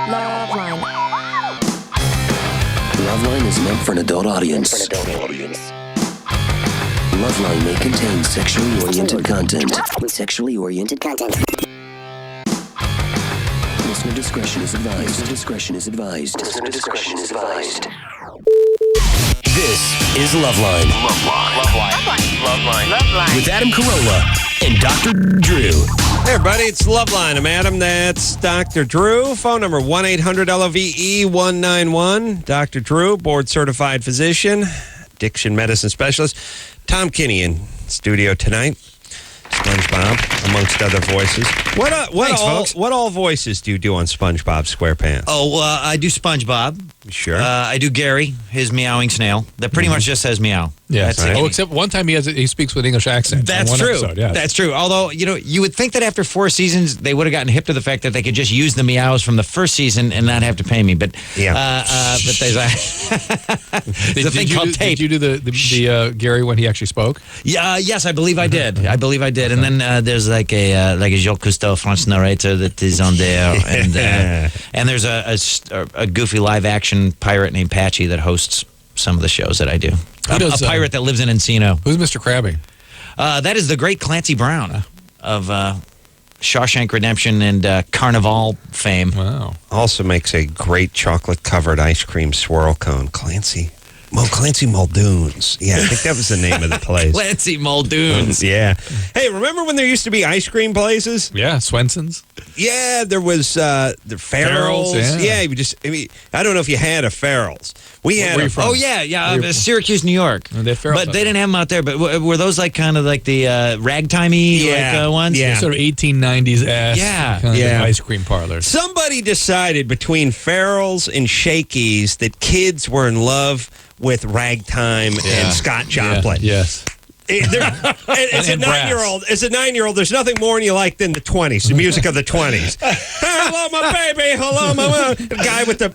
LoveLine. LoveLine is meant for an adult audience. LoveLine may contain sexually oriented content. Listener discretion is advised. This is LoveLine. LoveLine. With Adam Carolla and Dr. Drew. Hey, everybody, it's LoveLine. I'm Adam. That's Dr. Drew. Phone number 1-800-LOVE-191. Dr. Drew, board-certified physician, addiction medicine specialist. Tom Kinney in studio tonight. SpongeBob, amongst other voices. What all voices do you do on SpongeBob SquarePants? Oh, I do SpongeBob. Sure. I do Gary, his meowing snail. That pretty much just says meow. Yeah. That's Right. it. Oh, except one time he speaks with English accent. That's on one true. Episode, yeah. That's true. Although, you would think that after 4 seasons, they would have gotten hip to the fact that they could just use the meows from the first season and not have to pay me. But yeah. But there's a thing called tape. Did you do the Gary when he actually spoke? Yeah. Yes, I believe I did. And then there's like a Jacques Cousteau French narrator that is on there, and there's a goofy live action pirate named Patchy that hosts some of the shows that I do. A pirate that lives in Encino. Who's Mr. Krabby? That is the great Clancy Brown of Shawshank Redemption and Carnival fame. Wow. Also makes a great chocolate-covered ice cream swirl cone. Clancy Muldoon's. Yeah, I think that was the name of the place. Clancy Muldoon's. Yeah. Hey, remember when there used to be ice cream places? Yeah, Swenson's. Yeah, there was the Farrell's. Yeah. I don't know if you had a Farrell's. We had. Where are you from? Oh yeah, Syracuse, New York. They Farrell's But they didn't have them out there. But were those like kind of like the ragtimey ones? Yeah. Sort of 1890s-esque kind of ice cream parlors. Somebody decided between Farrell's and Shakey's that kids were in love with ragtime and Scott Joplin. Yes. As a 9-year-old, there's nothing more you like than the 20s, the music of the 20s. Hello, my baby. Hello, my the guy with the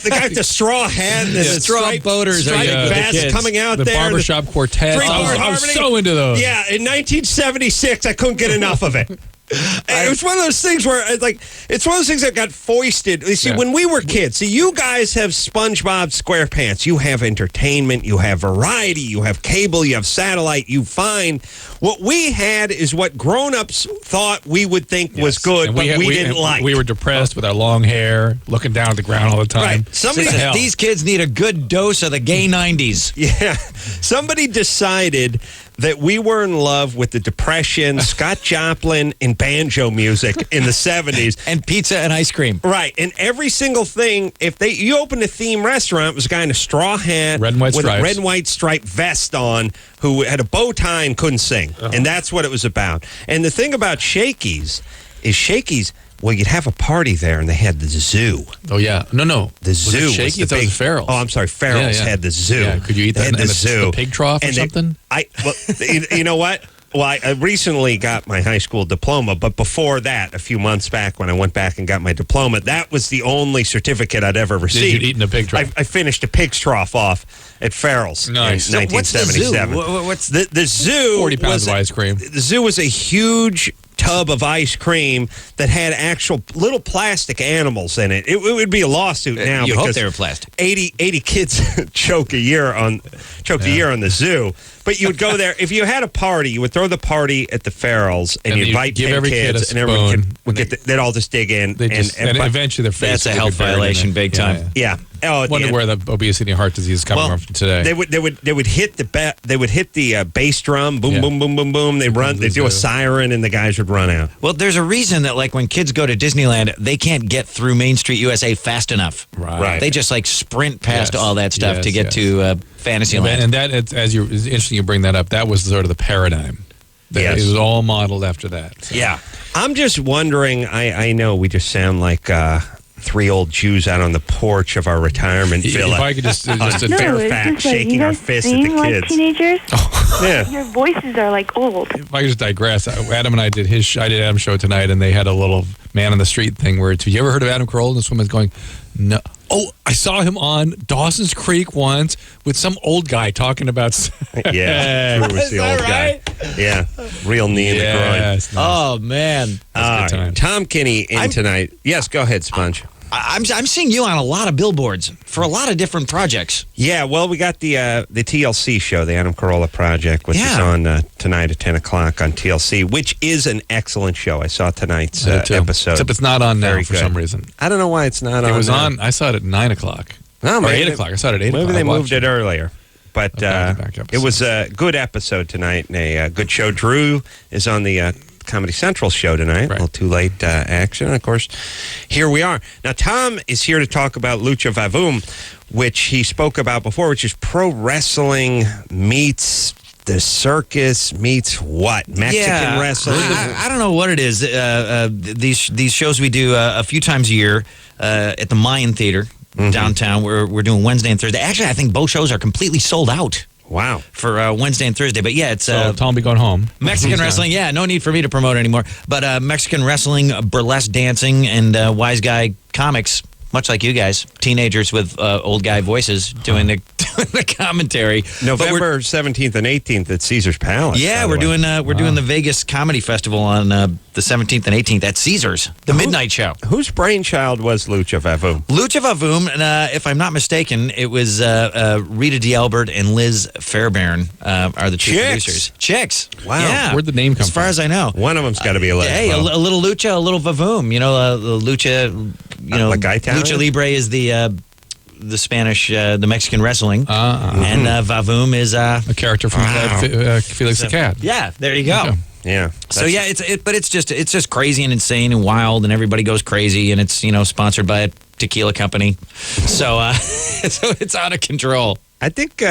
guy with the straw hat and the straw boaters striped vest the coming out the there. barbershop quartet. I was so into those. Yeah, in 1976, I couldn't get enough of it. It was one of those things where, it's one of those things that got foisted. You see, when we were kids, you guys have SpongeBob SquarePants. You have entertainment, you have variety, you have cable, you have satellite, you find. What we had is what grown-ups thought we would think was good, but we didn't like. We were depressed with our long hair, looking down at the ground all the time. Right. These kids need a good dose of the gay 90s. Yeah. Somebody decided that we were in love with the Depression, Scott Joplin, and banjo music in the 70s. And pizza and ice cream. Right. And every single thing, you opened a theme restaurant, it was a guy in a straw hat red and white with stripes. a red and white striped vest on who had a bow tie and couldn't sing. And that's what it was about. And the thing about Shakey's is well, you'd have a party there, and they had the zoo. Oh, yeah. No. The zoo was Shaky? the big... Farrell's. Oh, I'm sorry. Farrell's had the zoo. Yeah, could you eat that in the zoo? The pig trough or something? You know what? Well, I recently got my high school diploma, but before that, a few months back when I went back and got my diploma, that was the only certificate I'd ever received. Did you eat in a pig trough? I finished a pig's trough off at Farrell's in 1977. What's the zoo? The zoo 40 pounds of ice cream. The zoo was a huge tub of ice cream that had actual little plastic animals in it. It would be a lawsuit now. You because hope they were plastic. 80 kids choke a year on the zoo. But you would go there. If you had a party, you would throw the party at the Farrell's and you'd invite 10 kids, and every kid would they'd all just dig in. And eventually their face. That's a health violation, big time. Yeah. Oh, wonder where the obesity and heart disease is coming from today. They would hit the bass drum, boom, boom, boom, boom, boom. They do a siren, and the guys would run out. Well, there's a reason that when kids go to Disneyland, they can't get through Main Street USA fast enough. Right. They just sprint past all that stuff to get to Fantasyland. And that, it's interesting you bring that up. That was sort of the paradigm. It was all modeled after that. So. Yeah. I'm just wondering, I know we just sound like 3 old Jews out on the porch of our retirement villa. If I could just Fairfax shaking our fists at the like kids. Teenagers? Yeah. Your voices are like old. If I could just digress, Adam and I did Adam's show tonight, and they had a little man on the street thing where you ever heard of Adam Carolla? And this woman's going, no. Oh, I saw him on Dawson's Creek once with some old guy talking about. Yeah, Drew was the old guy. Yeah, real knee in the groin. Oh man, Tom Kinney in tonight. Yes, go ahead, Sponge. I'm seeing you on a lot of billboards for a lot of different projects. Yeah, well, we got the TLC show, the Adam Carolla Project, which is on tonight at 10 o'clock on TLC, which is an excellent show. I saw tonight's episode. Except it's not on now for some reason. I don't know why it's not on. It was on. I saw it at 9 o'clock. Oh, or 8 o'clock. I saw it at 8 o'clock. Maybe they moved it earlier. But back it was a good episode tonight and a good show. Drew is on the Comedy Central show tonight. Right. A little too late action. And of course, here we are. Now, Tom is here to talk about Lucha Vavoom, which he spoke about before, which is pro wrestling meets the circus meets what? Mexican wrestling? I don't know what it is. These shows we do a few times a year at the Mayan Theater downtown. We're doing Wednesday and Thursday. Actually, I think both shows are completely sold out. Wow. For Wednesday and Thursday. But yeah, it's So Tom will be going home. Mexican wrestling. Yeah, no need for me to promote anymore. But Mexican wrestling, burlesque dancing, and wise guy comics, much like you guys, teenagers with old guy voices doing the commentary. November 17th and 18th at Caesar's Palace. Yeah, we're doing the Vegas Comedy Festival on the 17th and 18th at Caesar's, the midnight show. Whose brainchild was Lucha Vavoom? Lucha Vavoom, and if I'm not mistaken, it was Rita D'Albert and Liz Fairbairn are the two producers. Chicks. Wow. Yeah. Where'd the name come As far from? as I know. One of them's got to be a lesbian. Hey, a little Lucha, a little Vavoom. You know, the Lucha, like Italian? Lucha Libre is the Spanish, the Mexican wrestling, and Vavoom is A character from Felix the Cat. Yeah, there you go. Yeah. So yeah, it's just crazy and insane and wild, and everybody goes crazy, and it's sponsored by a tequila company, so so it's out of control. I think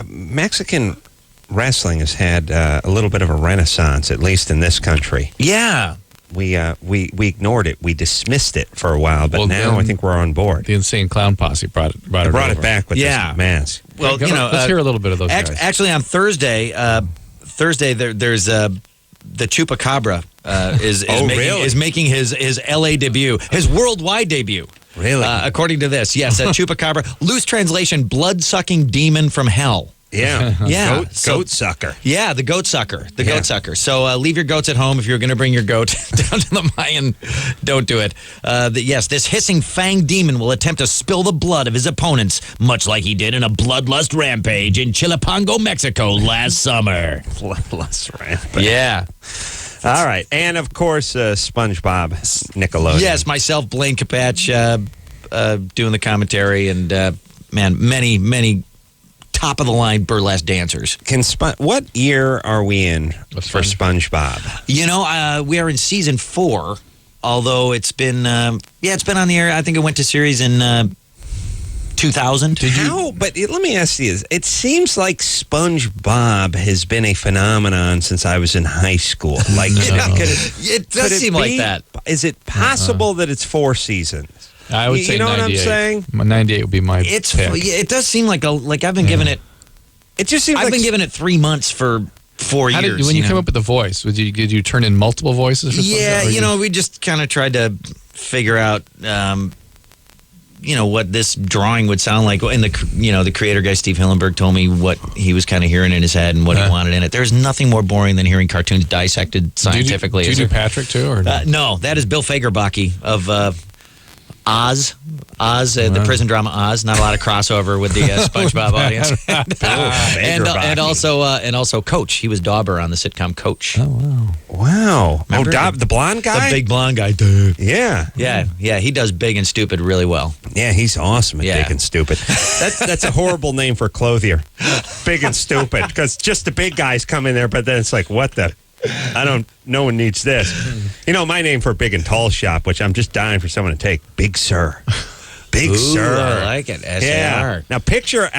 Mexican wrestling has had a little bit of a renaissance, at least in this country. Yeah. We ignored it. We dismissed it for a while, but Well, now I think we're on board. The Insane Clown Posse brought it Brought over. it back with Yeah. this mask. Well, Let's hear a little bit of those guys. Actually, on Thursday, there's the Chupacabra is making his LA debut, his worldwide debut. Really? According to this, yes, Chupacabra. Loose translation: blood-sucking demon from hell. Yeah. Yeah. Goat sucker. Yeah, the goat sucker. Goat sucker. So leave your goats at home if you're going to bring your goat down to the Mayan. Don't do it. Yes, this hissing fang demon will attempt to spill the blood of his opponents, much like he did in a bloodlust rampage in Chilpango, Mexico last summer. Bloodlust rampage. Yeah. All right. And, of course, SpongeBob Nickelodeon. Yes, myself, Blaine Capatch, doing the commentary, and, many top-of-the-line burlesque dancers. What year are we in for SpongeBob? We are in season 4, although it's been on the air. I think it went to series in 2000. But let me ask you this. It seems like SpongeBob has been a phenomenon since I was in high school. Like, It does seem like that. Is it possible that it's 4 seasons? I would say you know 98. what I'm saying? 98 would be my pick. It does seem like I've been giving it. It just seems I've been giving it 3 months for 4 years. When you came up with the voice, did you turn in multiple voices? For something, or we just kind of tried to figure out, what this drawing would sound like. And the creator guy Steve Hillenberg told me what he was kind of hearing in his head and what he wanted in it. There's nothing more boring than hearing cartoons dissected scientifically. Do you do Patrick too, or no? No, that is Bill Fagerbakke of Oz, the prison drama Oz. Not a lot of crossover with the SpongeBob audience. and also Coach. He was Dauber on the sitcom Coach. Oh Wow. Remember? The blonde guy? The big blonde guy. Dude. Yeah. Yeah. He does Big and Stupid really well. Yeah, he's awesome at Yeah. Big and Stupid. That's a horrible name for clothier. Big and Stupid. Because just the big guys come in there, but then it's like, what the? No one needs this. My name for Big and Tall Shop, which I'm just dying for someone to take, Big Sir. Big Sir. I like it. S-A-R. Yeah. Now picture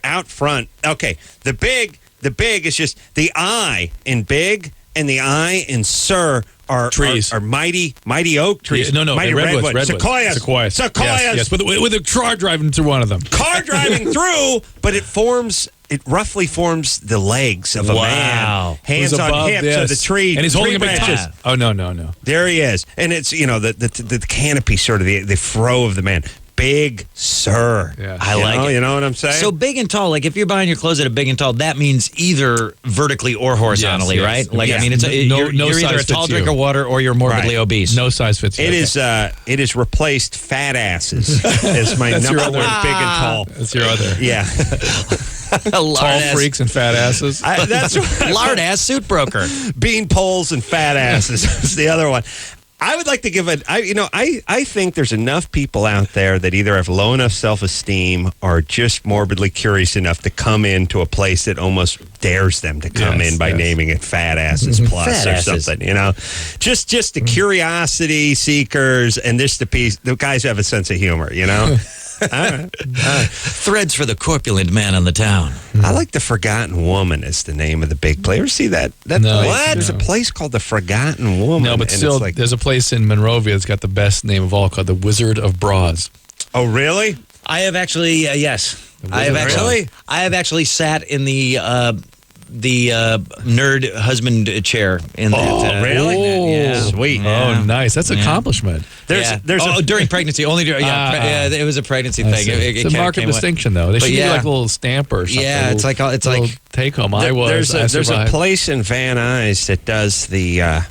out front. Okay, the big is just the I in Big and the I in Sir are trees. Are mighty oak trees. No, mighty redwoods. Sequoias. Yes, with a car driving through one of them. Car driving through, but it roughly forms the legs of a man. Hands Who's on above hips this. of the tree. And he's holding a big branches. tree. Oh, no. There he is. And it's, the canopy, sort of the fro of the man. big sir. Yeah. I like it. You know what I'm saying? So big and tall, like if you're buying your clothes at a big and tall, that means either vertically or horizontally, Yes, right? yes. Like, Yeah. I mean, it's you're No either size a tall fits you. drink of water or you're morbidly Right. obese. No size fits you. it is replaced fat asses as my That's your number one other- big and tall. That's your other. Yeah. Tall freaks and fat asses. That's Lard ass suit broker. bean poles and fat asses is the other one. I would like to give I think there's enough people out there that either have low enough self-esteem or just morbidly curious enough to come into a place that almost dares them to come Yes, in by yes. naming it Fat Asses Plus Fat or asses. something, just the curiosity seekers and the guys who have a sense of humor, Threads for the corpulent man on the town. I like the Forgotten Woman is the name of the big place. Ever see that? No. Place? What? There's a place called the Forgotten Woman. No, but and still, it's like, there's a place in Monrovia that's got the best name of all called the Wizard of Bras. oh really? I have actually, yes. I have actually sat in the nerd husband chair in that. really? Yeah. Sweet. Yeah. Oh, nice. That's an accomplishment. There's during pregnancy only. It was a pregnancy I thing. see. It It's a kinda mark of came with- distinction, though. They But should give you yeah. like a little stamp or something. Yeah, it's like take home. I there's a survived. place in Van Nuys that does the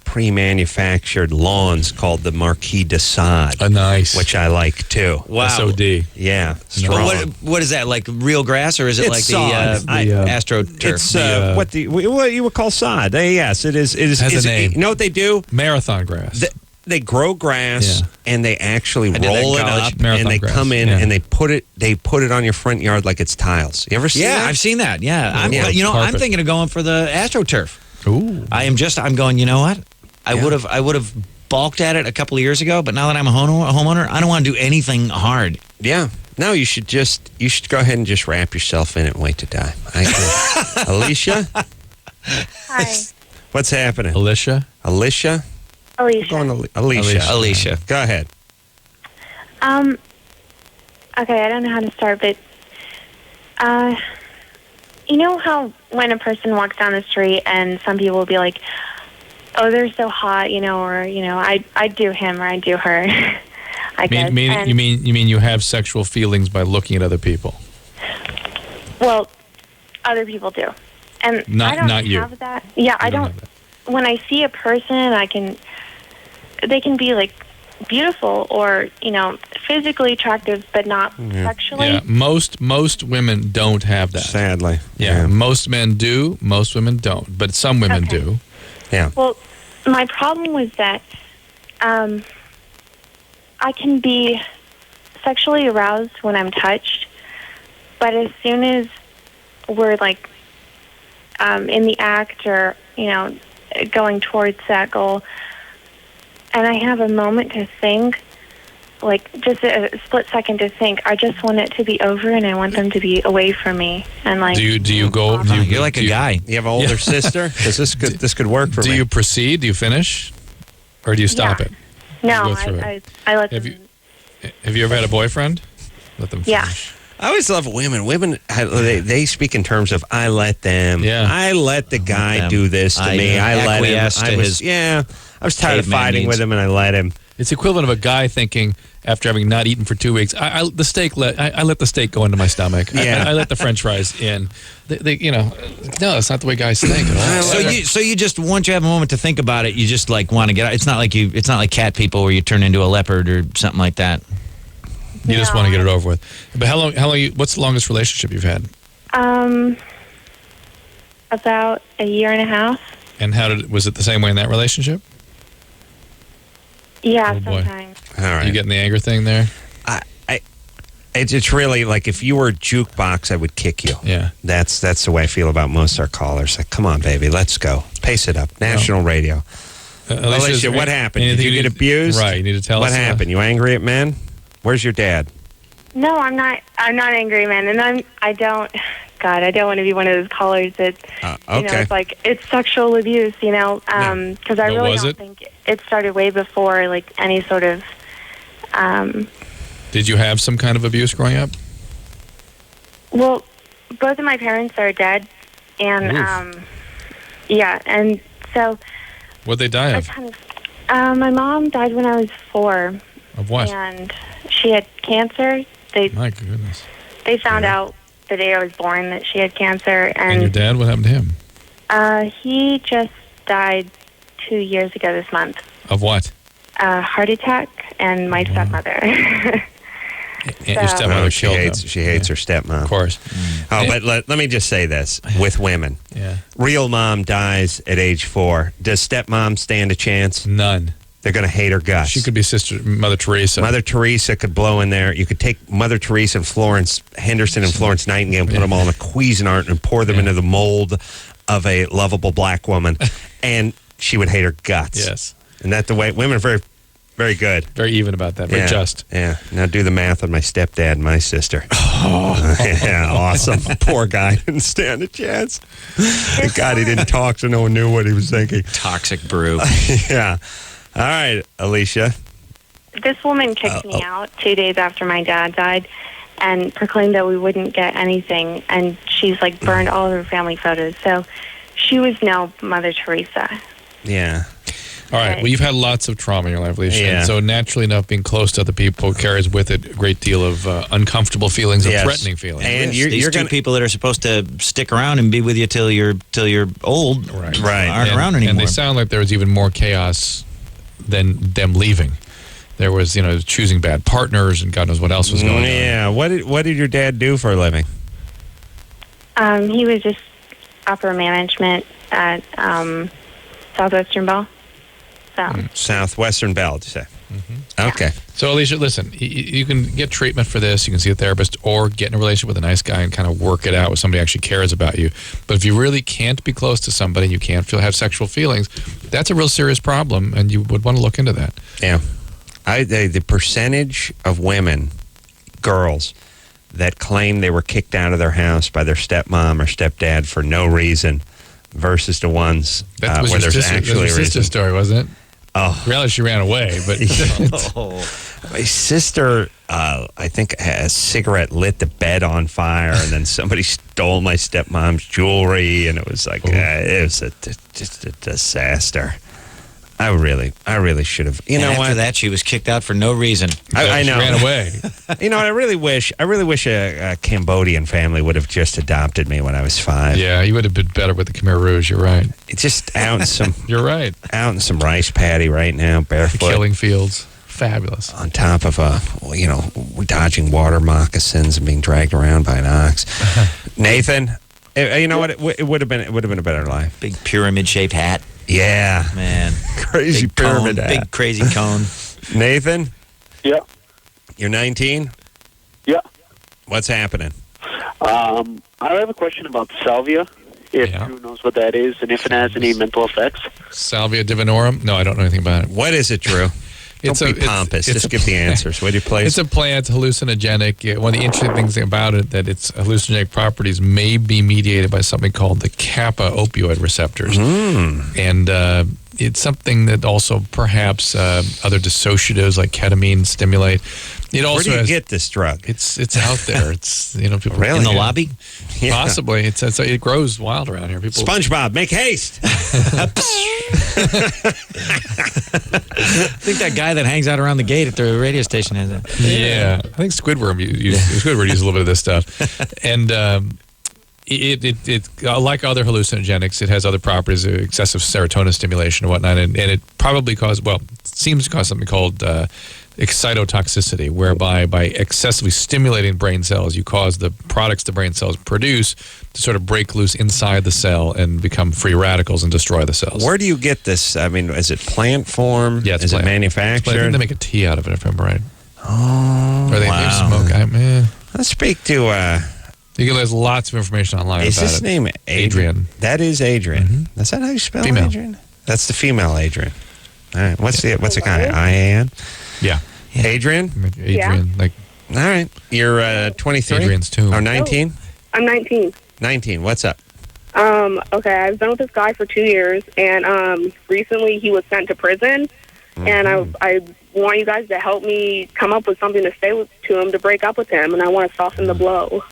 pre-manufactured lawns called the Marquis de Sade, Nice. which I like too. wow. SOD. Yeah, But strong. what is that, like real grass, or is it It's like sod. the AstroTurf? It's what you would call sod. Yes, it is. It is. Has a is- name. You know what they do? Marathon grass. They grow grass Yeah. and they actually did that in roll it college. up Marathon and they grass, come in yeah. and they put it on your front yard like it's tiles. You ever see Yeah, that? I've seen that. Yeah, I'm Carpet. thinking of going for the AstroTurf. Ooh. I'm going. You know what? I would have balked at it a couple of years ago, but now that I'm a homeowner, I don't want to do anything hard. Yeah. No, you should go ahead and just wrap yourself in it and wait to die. Alicia, Hi, what's happening? Alicia. Alicia? Alicia. Go on, Alicia. Alicia. Go ahead. Okay, I don't know how to start, but you know how when a person walks down the street and some people will be like, "Oh, they're so hot," or I'd do him or I'd do her. I guess. And- You mean you have sexual feelings by looking at other people? Well, other people do, and Not- I don't not you. have that. Yeah, I don't don't. have that. When I see a person, they can be like beautiful or physically attractive, but not sexually. Yeah, most women don't have that. Sadly. Yeah, most men do, most women don't, but some women Okay. do. Yeah. Well, my problem was that I can be sexually aroused when I'm touched, but as soon as we're like in the act or going towards that goal, and I have a moment to think, like just a split second to think, I just want it to be over and I want them to be away from me. And like, Do you go? Do You're like a guy. You have an older sister? Because this could work for Do me. you proceed? Do you finish, or do you stop Yeah. it? no, go through I let Have them. Have you ever had a boyfriend? Let them Yeah. finish. I always love women. Women, they speak in terms of I let them. Yeah. I let the guy them. do this to I me. I let him. acquiesce to his I was tired of caveman fighting needs. with him, and I let him. It's the equivalent of a guy thinking after having not eaten for 2 weeks, I let the steak go into my stomach. Yeah. I let the French fries in. No, that's not the way guys think at all. So you just once you have a moment to think about it, you just like want to get out. It's not like cat people where you turn into a leopard or something like that. You just want to get it over with. But how long? What's the longest relationship you've had? About a year and a half. And was it the same way in that relationship? Yeah, Oh, boy. sometimes. All right. You getting the anger thing there? It's really like if you were a jukebox, I would kick you. Yeah. That's the way I feel about most of our callers. Like, come on, baby, let's go. Pace it up. National radio. Alicia, what happened? Did anything you get need- abused? Right. You need to tell What us. happened? You angry at men? Where's your dad? No, I'm not. I'm not angry, man, and I don't. God, I don't want to be one of those callers that Okay. it's like it's sexual abuse, because I But really was don't it? think it started way before like any sort of. Did you have some kind of abuse growing up? Well, both of my parents are dead, and yeah, and so What'd they die I of? kind of. My mom died when I was 4, Of what? and she had cancer. My goodness. They found out the day I was born that she had cancer, And your dad, what happened to him? He just died 2 years ago this month. Of what? Heart attack, and my stepmother. And your stepmother She killed hates, him. she hates her stepmom. Of course. Oh, but let me just say this with women. Yeah. Real mom dies at age 4. Does stepmom stand a chance? None. They're going to hate her guts. She could be Mother Teresa. Mother Teresa could blow in there. You could take Mother Teresa and Florence Henderson and Florence Nightingale and put them all in a Cuisinart and pour them into the mold of a lovable black woman, and she would hate her guts. Yes. And that's the way women are very, very good. Very even about that. Very just. Yeah. Now do the math on my stepdad and my sister. Yeah, awesome. Poor guy didn't stand a chance. Thank God he didn't talk, so no one knew what he was thinking. Toxic brew. Yeah. All right, Alicia. This woman kicked me out 2 days after my dad died and proclaimed that we wouldn't get anything. And she's like burned all of her family photos. So she was no Mother Teresa. Yeah. All right. Well, you've had lots of trauma in your life, Alicia. Yeah. And so naturally enough, being close to other people carries with it a great deal of uncomfortable feelings, Yes. of threatening feelings. And These you're two gonna, people that are supposed to stick around and be with you till you're old Right. aren't And- around anymore. And they sound like there was even more chaos than them leaving. There was, choosing bad partners and God knows what else was going on. Yeah. What did your dad do for a living? He was just upper management at Southwestern Bell. So Southwestern Bell, did you say? Okay. So, Alicia, listen, you can get treatment for this. You can see a therapist or get in a relationship with a nice guy and kind of work it out with somebody who actually cares about you. But if you really can't be close to somebody, you can't have sexual feelings, that's a real serious problem, and you would want to look into that. Yeah. The percentage of women, girls, that claim they were kicked out of their house by their stepmom or stepdad for no reason versus the ones That was where your there's sister, actually a sister's reason. story, wasn't it? Oh. Realize she ran away, but My sister, I think, a cigarette lit the bed on fire, and then somebody stole my stepmom's jewelry, and it was like, it was just a disaster. I really should have. You know after what? that, she was kicked out for no reason. I know. She ran away. You know what? I really wish a Cambodian family would have just adopted me when I was 5. Yeah, you would have been better with the Khmer Rouge. You're right. Just out in some You're right. out in some rice paddy right now, The barefoot, killing fields. Fabulous. on top of dodging water moccasins and being dragged around by an ox. Nathan, you know what? It would have been a better life. Big pyramid-shaped hat, Yeah, man. crazy Big cone, pyramid hat. big crazy cone. Nathan, Yeah, you're 19. yeah. What's happening? I have a question about salvia, if Yeah. Drew knows what that is, and if it has any mental effects. Salvia divinorum? No, I don't know anything about it. What is it, Drew? Don't be pompous. Just give the answers, would you, please? It's a plant, hallucinogenic. One of the interesting things about it that its hallucinogenic properties may be mediated by something called the kappa opioid receptors, and it's something that also perhaps other dissociatives like ketamine stimulate. It also Where do you has, get this drug? It's out there. It's people Really? In the Yeah. lobby? Yeah. possibly. It grows wild around here. People. SpongeBob, make haste. I think that guy that hangs out around the gate at the radio station has it. Yeah, I think Squidward uses a little bit of this stuff, and it like other hallucinogenics, it has other properties, excessive serotonin stimulation and whatnot, and it probably seems to cause something called excitotoxicity, whereby by excessively stimulating brain cells, you cause the products the brain cells produce to sort of break loose inside the cell and become free radicals and destroy the cells. Where do you get this? I mean, is it plant form? Yeah, it's is plant. it I manufactured? think they make a tea out of it, if I'm right. Oh, Or they wow. smoke. Let's speak to. There's lots of information online Is about his it. name Adrian? That is Adrian. Is that how you spell Female. Adrian? That's the female Adrian. All right. What's the guy? IAN. Yeah. Adrian. Adrian, like All right. You're 23. Adrian's tomb. Or 19. I'm 19. 19. What's up? Okay, I've been with this guy for 2 years, and recently he was sent to prison, and I want you guys to help me come up with something to say to him to break up with him, and I want to soften the blow.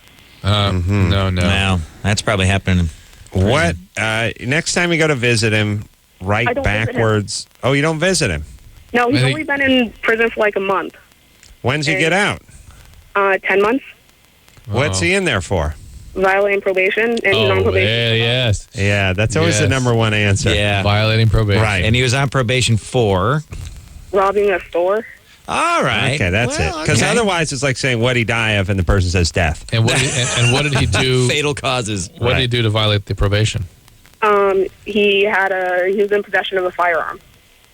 No. Wow, that's probably happening. What? Next time you go to visit him, I write don't visit him. backwards. Oh, you don't visit him? No, he's I think- only been in prison for like a month. When's he get out? 10 months. What's he in there for? Violating probation and non-probation. Yeah, yes. Yeah, that's always the number one answer. Yeah. Violating probation. Right. And he was on probation for. Robbing a store. All right. Okay, that's it. Well, Because okay. otherwise, it's like saying, what'd he die of? And the person says death. And what did he do? Fatal causes. What did he do to violate the probation? He was in possession of a firearm.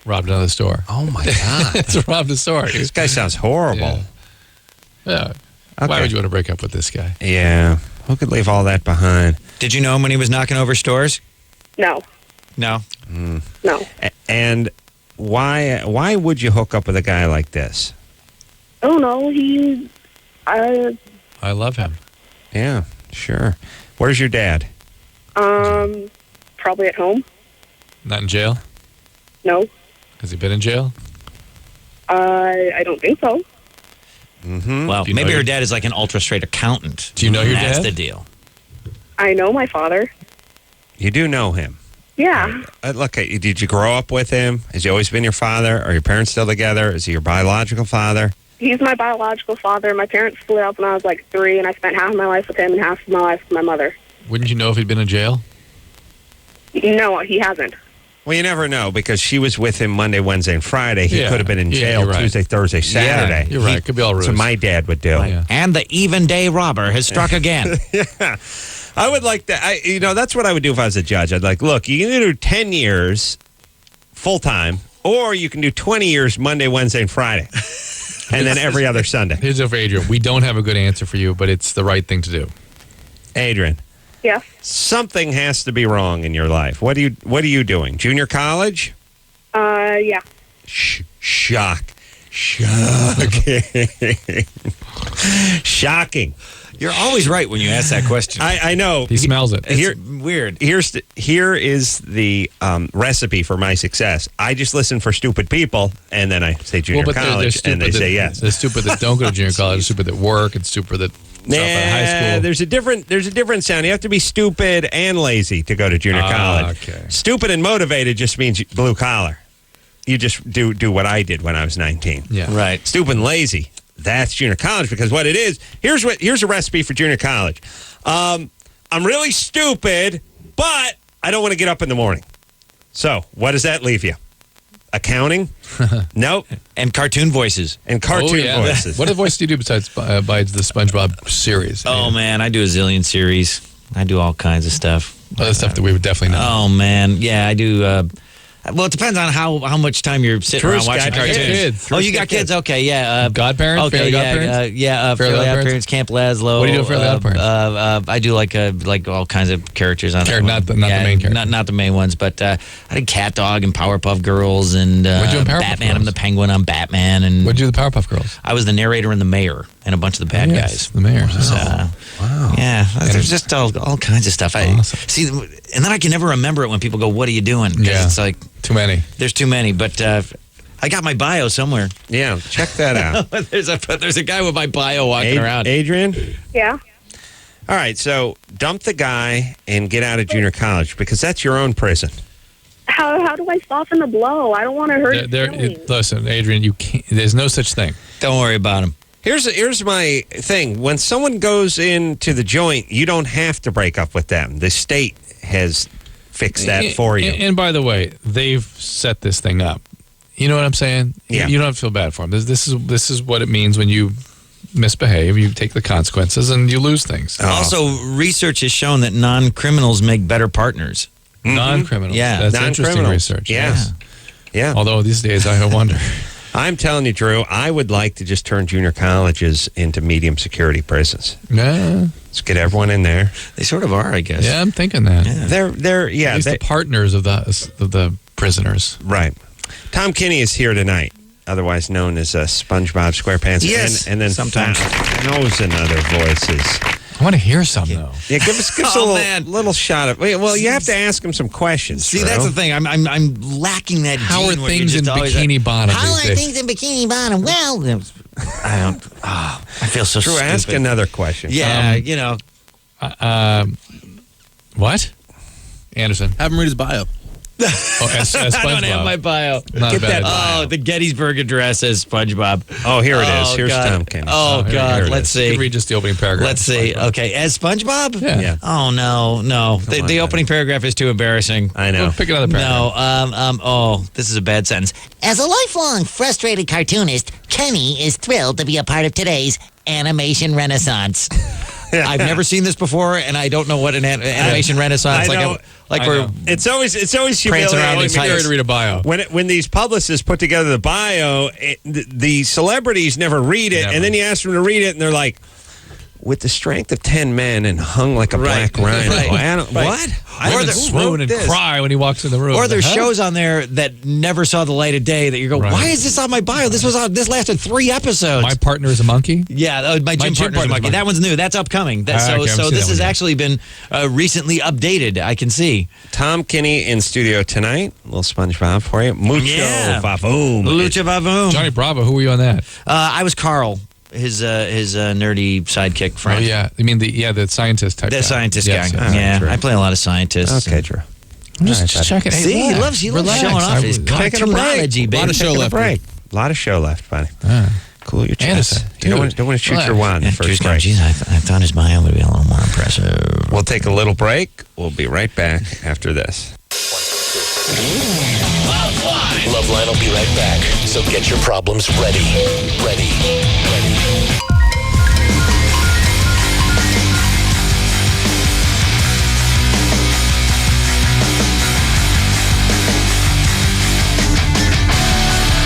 Robbed another store. Oh, my God. It's robbed a store. This guy sounds horrible. Yeah. Okay. Why would you want to break up with this guy? Yeah. Who could leave all that behind? Did you know him when he was knocking over stores? No. No. No. And why would you hook up with a guy like this? Oh, no. I love him. Yeah, sure. Where's your dad? Probably at home. Not in jail? No. Has he been in jail? I don't think so. Well, Do you know maybe your- her dad is like an ultra straight accountant. Do you know your That's dad? the deal. I know my father. You do know him. Yeah. Look, did you grow up with him? Has he always been your father? Are your parents still together? Is he your biological father? He's my biological father. My parents split up when I was like 3, and I spent half of my life with him and half of my life with my mother. Wouldn't you know if he'd been in jail? No, he hasn't. Well, you never know because she was with him Monday, Wednesday, and Friday. He Yeah. could have been in Yeah, jail you're right. Tuesday, Thursday, Saturday. You're right. Could be all That's what ruse. my dad would do. Yeah. And the even day robber has struck again. Yeah. I would like that. That's what I would do if I was a judge. I'd like, look, you can either do 10 years full time, or you can do 20 years Monday, Wednesday, and Friday, and then every other Sunday. Here's it for Adrian. We don't have a good answer for you, but it's the right thing to do. Adrian, Yes. something has to be wrong in your life. What are you doing? Junior college? Yeah. Shock. Shocking. You're always right when you ask that question. I know. He smells it. It's weird. Here is the recipe for my success. I just listen for stupid people, and then I say junior they're college, stupid and they say yes. They're stupid that don't go to junior college. They're stupid that work, and stupid that drop out of high school. There's a different sound. You have to be stupid and lazy to go to junior college. Okay. Stupid and motivated just means blue collar. You just do what I did when I was 19. Yeah. Right. Stupid and lazy. That's junior college because what it is, here's a recipe for junior college. I'm really stupid, but I don't want to get up in the morning. So, what does that leave you? Accounting? Nope. And cartoon voices. And cartoon voices. What other voice do you do besides the SpongeBob series? Oh, man. I do a zillion series. I do all kinds of stuff. Other stuff that we would definitely know. Oh, man. Yeah, I do. Well, it depends on how much time you're sitting around Truth's watching got cartoons. kids. Oh, you got kids? Okay, yeah. Godparents? Okay, Fairly yeah, Godparents? Fairly Odd Odd Parents? Parents, Camp Laszlo. What do you do for Fairly Odd Parents? I do like all kinds of characters on that. Not the main character. Not the main ones, but I did Cat Dog and Powerpuff Girls and What'd you do in Powerpuff Batman. Girls? I'm the Penguin on Batman, and What did you do with the Powerpuff Girls? I was the narrator and the mayor and a bunch of the bad guys. The mayor. Wow. Yeah, there's just all kinds of stuff. I Awesome. see, and then I can never remember it when people go, "What are you doing?" 'Cause Yeah. it's like Too many. there's too many. But I got my bio somewhere. Yeah, check that out. there's a guy with my bio walking around. Adrian? Yeah. All right, so dump the guy and get out of junior college because that's your own prison. How do I soften the blow? I don't want to hurt his feelings. Listen, Adrian, you can't. There's no such thing. Don't worry about him. Here's my thing. When someone goes into the joint, you don't have to break up with them. The state has fixed that for you. And by the way, they've set this thing up. You know what I'm saying? Yeah. You don't have to feel bad for them. This is what it means when you misbehave. You take the consequences and you lose things. Also, research has shown that non-criminals make better partners. Non-criminals. Yeah. That's interesting Non-criminals. research. Yes. Yeah. Although these days I wonder. I'm telling you, Drew, I would like to just turn junior colleges into medium security prisons. Yeah. Let's get everyone in there. They sort of are, I guess. Yeah, I'm thinking that. They're At least the partners of the prisoners. right. Tom Kinney is here tonight, otherwise known as SpongeBob SquarePants. Yes, and then sometimes. thousand other voices. I want to hear some though. Yeah, give us Oh, a man. little shot of. Well, you have to ask him some questions. See, Drew. that's the thing. I'm lacking that. How gene are where you're things in just always Bikini Bottom How these are days? things in Bikini Bottom? Well, I don't. Oh, I feel so Drew, stupid. ask another question. Yeah, you know. What? Anderson. Have him read his bio. as SpongeBob. I don't have my bio. Not Get bad. that Oh, the Gettysburg Address as SpongeBob. Oh, here it is. Oh, Here's God. Tom Kenny. Oh, Here God. it Let's is. You see. can read just the opening paragraph. Let's see. Okay, as SpongeBob? Yeah. Oh, no. The on, opening paragraph is too embarrassing. I know. Well, pick another paragraph. No, this is a bad sentence. As a lifelong frustrated cartoonist, Kenny is thrilled to be a part of today's animation renaissance. I've never seen this before, and I don't know what an animation renaissance I know. like. I We're know. It's always Prancing around humiliating. in Scary tights. to read a bio. When these publicists put together the bio, the celebrities never read it, Never. and then you ask them to read it, and they're like, "With the strength of 10 men and hung like a Right. black rhino." Right. I don't, Right. What? I don't would know. swoon Who wrote and this? cry when he walks in the room. Or there's Huh? shows on there that never saw the light of day that you go, Right. why is this on my bio? This lasted 3 episodes. My partner is a monkey. Yeah, my gym partner's monkey. That one's new. That's upcoming. Okay, I haven't So seen this that has one yet. actually been recently updated. I can see. Tom Kinney in studio tonight. A little SpongeBob for you. Mucho Yeah. vavoom. Lucha Vavoom. Johnny Bravo. Who were you on that? I was Carl, his nerdy sidekick friend. Oh yeah. You mean the scientist type. The guy. scientist Yes, guy. yes. Yeah, Drew. I play a lot of scientists. Okay, Drew. I'm just checking. Hey, See, he relax. loves Relax. showing off his Taking a break. cartoonology, baby. Lot of show Taking a left. break. A lot of show left, buddy. Cool your Anderson, chest. You don't dude, want to shoot relax. your wand the Yeah, first Drew's going, break. geez, I thought his bio would be a little more impressive. We'll take a little break. We'll be right back after this. LoveLine will be right back. So get your problems ready. Ready.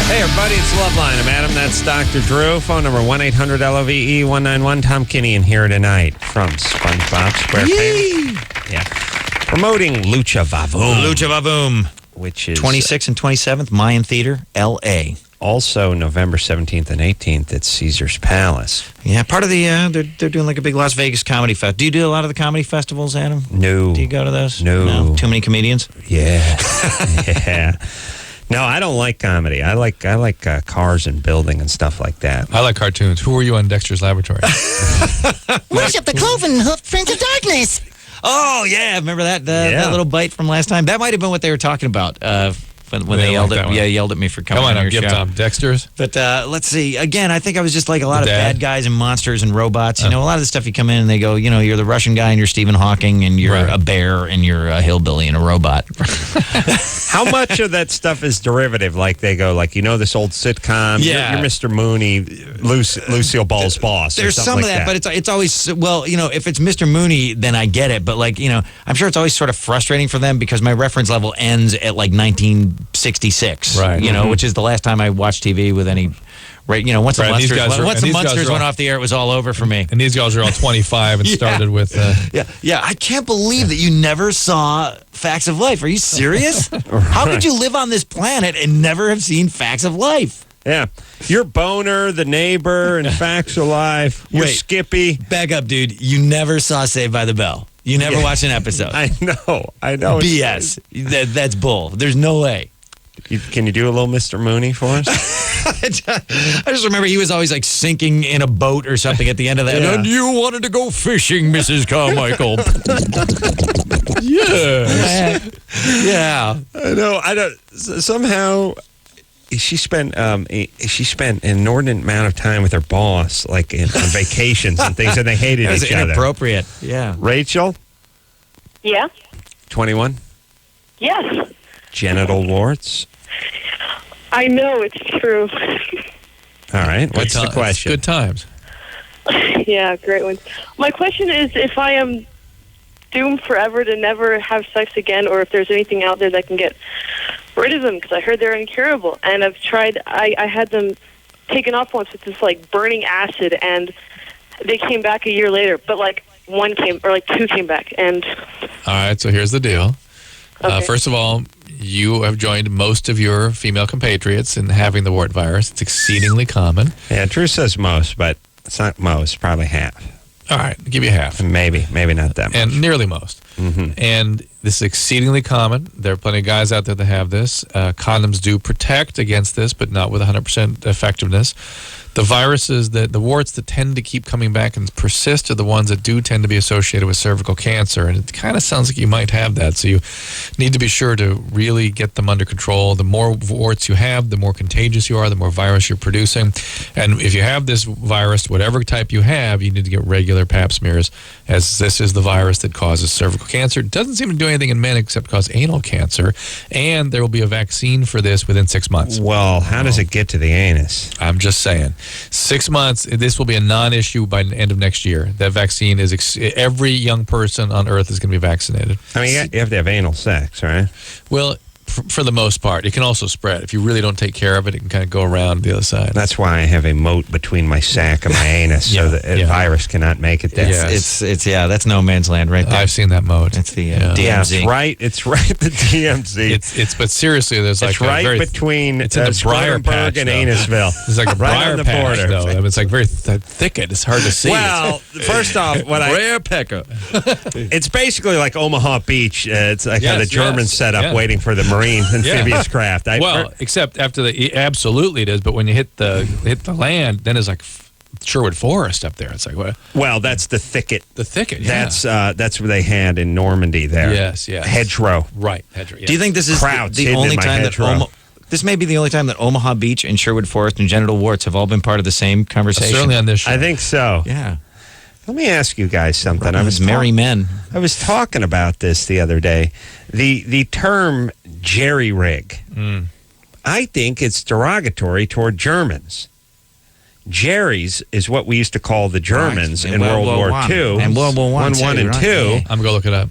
Hey, everybody, it's Loveline. I'm Adam. That's Dr. Drew. Phone number 1-800-LOVE-191. Tom Kinney in here tonight from SpongeBob SquarePants. Yeah. Promoting Lucha Vavoom. Lucha Vavoom. Which is 26th and 27th, Mayan Theater, L.A. also November 17th and 18th at Caesar's Palace. Yeah, part of the, they're doing like a big Las Vegas comedy fest. Do you do a lot of the comedy festivals, Adam? No. Do you go to those? No. Too many comedians? Yeah. Yeah. No, I don't like comedy. I like cars and building and stuff like that. I like cartoons. Who were you on Dexter's Laboratory? Worship the cloven hoof prince of darkness. Oh, yeah. Remember that Yeah. that little bite from last time? That might have been what they were talking about when they yelled at yelled at me for coming Come on, on now, your give show. Tom Dexter's. But let's see. Again, I think I was just like a lot of Dad? bad guys and monsters and robots. You know, a lot of the stuff you come in and they go, you're the Russian guy and you're Stephen Hawking and you're Right. a bear and you're a hillbilly and a robot. How much of that stuff is derivative? Like they go, this old sitcom. Yeah. You're Mr. Mooney, Lucille Ball's boss. or There's something some of like that, but it's always, if it's Mr. Mooney, then I get it. But I'm sure it's always sort of frustrating for them because my reference level ends at like 1966. Right. Which is the last time I watched TV with any. Right, once the Right, these Munsters, guys are- once and the these guys Munsters are all- went off the air, it was all over for me. And these guys are all 25 and Yeah. started with. Yeah. I can't believe that you never saw Facts of Life. Are you serious? How could you live on this planet and never have seen Facts of Life? Yeah. You're Boner, the neighbor, and Facts of Life. You're Wait. Skippy. Back up, dude. You never saw Saved by the Bell. You never watched an episode. I know. BS. That's bull. There's no way. Can you do a little Mr. Mooney for us? I just remember he was always like sinking in a boat or something at the end of that. Yeah. And you wanted to go fishing, Mrs. Carmichael. Yeah. Yeah. I know. I don't. Somehow, she spent an inordinate amount of time with her boss, like on vacations and things, and they hated That was each other. inappropriate. Yeah. Rachel, Yeah? 21, Yes. genital warts. I know it's true. All right. What's the Good ti- question? Good times. Yeah, great one. My question is if I am doomed forever to never have sex again, or if there's anything out there that can get rid of them, because I heard they're incurable. And I've tried, I had them taken off once with this, burning acid, and they came back a year later. But, two came back. And All right, so here's the deal. Okay. First of all, you have joined most of your female compatriots in having the wart virus. It's exceedingly common. Yeah, Drew says most, but it's not most. Probably half. All right, I'll give you half. Maybe not that much. And nearly most. And this is exceedingly common. There are plenty of guys out there that have this. Condoms do protect against this, but not with 100% effectiveness. The viruses, the warts that tend to keep coming back and persist are the ones that do tend to be associated with cervical cancer. And it kind of sounds like you might have that. So you need to be sure to really get them under control. The more warts you have, the more contagious you are, the more virus you're producing. And if you have this virus, whatever type you have, you need to get regular pap smears, as this is the virus that causes cervical cancer. It doesn't seem to do anything in men except cause anal cancer. And there will be a vaccine for this within 6 months. Well, how does it get to the anus? I'm just saying. 6 months, this will be a non-issue by the end of next year. That vaccine is, every young person on Earth is going to be vaccinated. I mean, you have to have anal sex, right? Well, for the most part. It can also spread. If you really don't take care of it, it can kind of go around the other side. That's why I have a moat between my sack and my anus, so that a virus cannot make it there. It's that's no man's land right there. I've seen that moat. It's the Yeah, DMZ. it's right at the DMZ. But seriously, there's It's right between it's in the briar patch and though. Anusville. It's like a Right briar on the patch, border. though. I mean, it's like very thicket. It's hard to see. Well, first off, briar pecker. It's basically like Omaha Beach. It's like how the Yes, Germans yes, set up yeah. waiting for the Marine amphibious craft. Except after absolutely it is. But when you hit the land, then it's like Sherwood Forest up there. It's like what? Well, that's the thicket. The thicket. Yeah. That's what they had in Normandy there. Yes. Hedgerow. Right. Hedgerow. Yeah. Do you think this is Crowds the hidden only in my time that hedgerow. this may be the only time that Omaha Beach and Sherwood Forest and genital warts have all been part of the same conversation? Certainly on this show. I think so. Yeah. Let me ask you guys something. I was merry men. I was talking about this the other day. The term jerry rig. I think it's derogatory toward Germans. Jerry's is what we used to call the Germans in World War II. And World War I, One and right? two. Yeah. I'm going to look it up.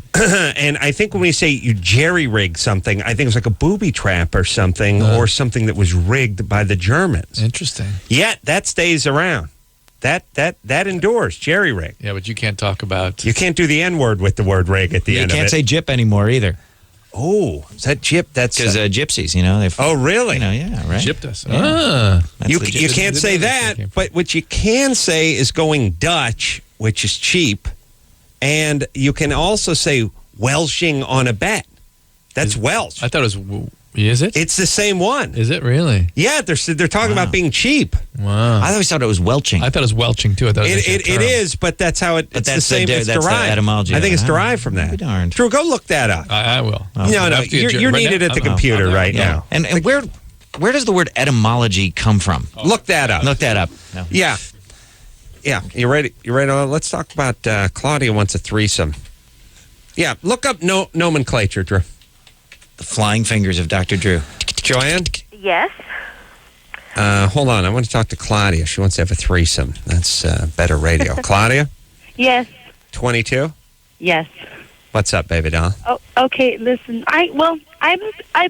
And I think when we say you jerry rig something, I think it's like a booby trap or something, or something that was rigged by the Germans. Interesting. Yet that stays around. That endures, jerry rig. Yeah, but you can't talk about. You can't do the N word with the word rig at the You end of it. can't say gyp anymore either. Oh, is that gyp? That's Because gypsies, you know. oh, really? You know, yeah, right. Gypped us. Yeah. That's You the you gypsies. can't say That's that, but what you can say is going Dutch, which is cheap, and you can also say Welshing on a bet. That's Welsh. I thought it was. Is it? It's the same one. Is it really? Yeah, they're talking about being cheap. Wow. I always thought it was welching. I thought it was welching too. I thought It is, but that's how it's the that's same. the It's that's the derived. etymology I of think it, it's huh? derived from that. Be darned. Drew, go look that up. I will. No, After you you're right needed now? at the Oh, computer oh, right yeah. now. And where does the word etymology come from? Look that up. Look that up. No. Yeah. You ready? You ready? Let's talk about Claudia wants a threesome. Yeah, look up nomenclature, Drew. The flying fingers of Dr. Drew. Joanne? Yes. Hold on. I want to talk to Claudia. She wants to have a threesome. That's better radio. Claudia? Yes. 22? Yes. What's up, baby doll? Oh, okay. Listen, I've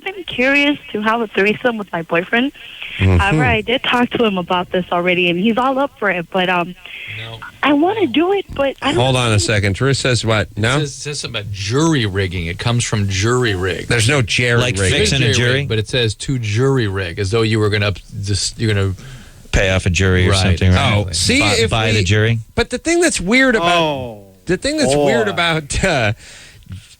been curious to have a threesome with my boyfriend. However, I did talk to him about this already, and he's all up for it. But I want to do it, but I don't. Hold on a second. Drew says what? No? It says something about jury rigging. It comes from jury rig. There's no jerry Like rig. fix- Fixing a jury? rig, but it says to jury rig, as though you were going to you're going to. Pay off a jury or Right. something, right? Oh, see, buy, if buy we- the jury. But the thing that's weird about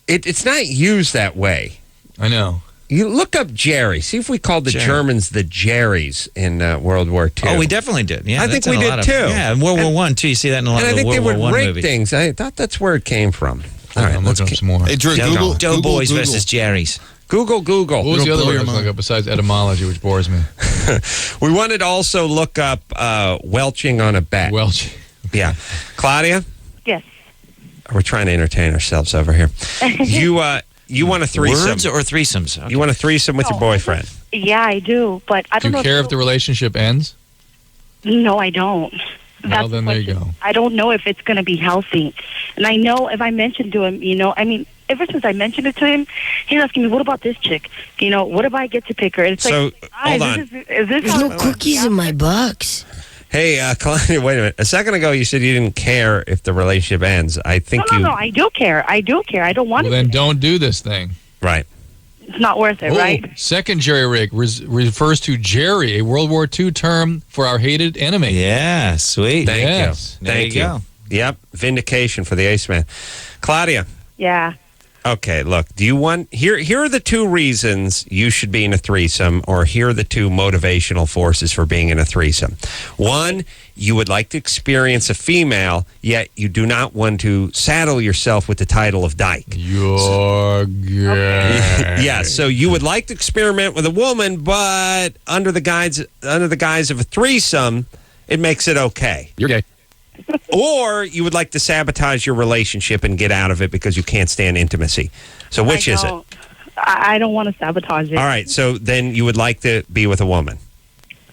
it's not used that way. I know. You look up Jerry. See if we called the Jerry. Germans the Jerrys in World War II. Oh, we definitely did. Yeah, I think that's in we a did lot of- too. Yeah, in World War One too. You see that in a lot and I of the think they World would War One rig movies. things. I thought that's where it came from. All right, I'm let's looking up some more. Hey, Drew, Google- Doughboys versus Jerry's. Google. What was the other blow word your I was mind. looking up besides etymology, which bores me? We wanted to also look up welching on a bat. Welch. Yeah. Claudia, Yes. we're trying to entertain ourselves over here. You want a threesome? Words or threesomes? Okay. You want a threesome with your boyfriend? Yeah, I do, but I Do don't you know. care if the relationship ends? No, I don't. Well, the then there you question. go. I don't know if it's going to be healthy. And I know if I mentioned to him, ever since I mentioned it to him, he's asking me, what about this chick? What if I get to pick her? It's So, like, hold on. Is this There's how- no cookies in my box. Hey, Claudia, wait a minute. A second ago, you said you didn't care if the relationship ends. I think No, I do care. I don't want Well, it. then don't do this thing. Right. It's not worth it, Oh, right? second jerry rig refers to Jerry, a World War II term for our hated enemy. Yeah, sweet. Thank Yes. you. There Thank you you. go. Yep. Vindication for the Ace Man. Claudia, Yeah. Okay, look, do you want here are the two reasons you should be in a threesome, or here are the two motivational forces for being in a threesome. One, you would like to experience a female, yet you do not want to saddle yourself with the title of dyke. You're gay. Yeah, so you would like to experiment with a woman, but under the guise of a threesome, it makes it okay. You're gay. Or you would like to sabotage your relationship and get out of it because you can't stand intimacy. So which is it? I don't want to sabotage it. All right, so then you would like to be with a woman.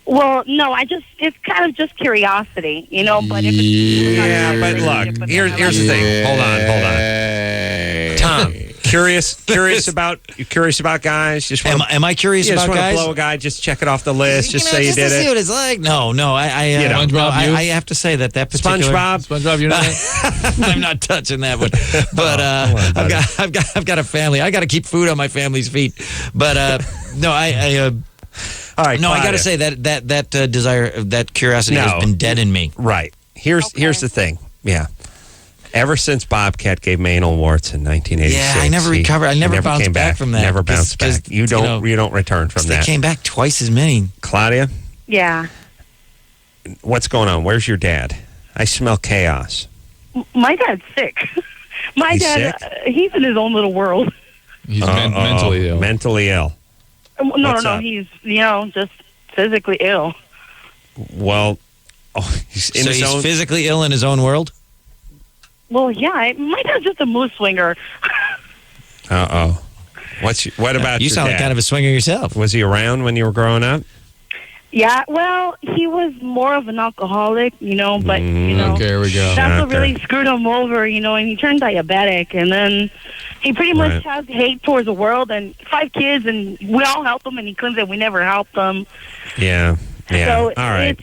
Well, no, it's kind of just curiosity, you know, but if it's... Yeah, but look, here's the thing. Hold on. Tom, curious about guys? Just Am I curious about guys? guys? Blow a guy, just check it off the list, just say you did to it. see what it's like. No, I have to say that particular SpongeBob, you're not. I'm not touching that one. But I've got a family. I got to keep food on my family's feet. But no, all right, no, I got to say that desire, that curiosity has been dead in me. Right. Here's the thing. Yeah. Ever since Bobcat gave me anal warts in 1986, yeah, I never recovered. I never bounced back from that. Never bounced back. You don't return from that. They came back twice as many. Claudia, Yeah. what's going on? Where's your dad? I smell chaos. My dad's sick. He's dad, sick? He's in his own little world. He's mentally ill. Mentally ill. What's No. up? He's, just physically ill. Well, he's in his own... physically ill in his own world? Well, yeah, my dad's just a moose swinger. Uh-oh. What about you your sound dad? like kind of a swinger yourself. Was he around when you were growing up? Yeah, well, he was more of an alcoholic, but, Okay, here we go. that's what really screwed him over, and he turned diabetic, and then he pretty much has hate towards the world, and 5 kids, and we all helped him, and he couldn't say we never helped him. Yeah. So all right.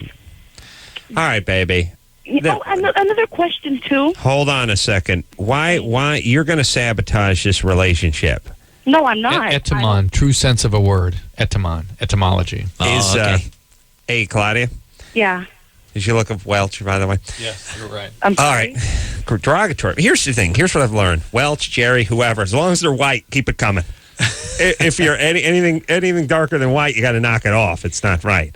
All right, baby. Another question, too. Hold on a second. Why you're going to sabotage this relationship? No, I'm not. Etymon, true sense of a word. Etymology. Hey, Claudia? Yeah. Did you look up Welch, by the way? Yes, you're right. I'm sorry. All right. Derogatory. Here's the thing. Here's what I've learned. Welch, Jerry, whoever. As long as they're white, keep it coming. If you're anything darker than white, you got to knock it off. It's not right.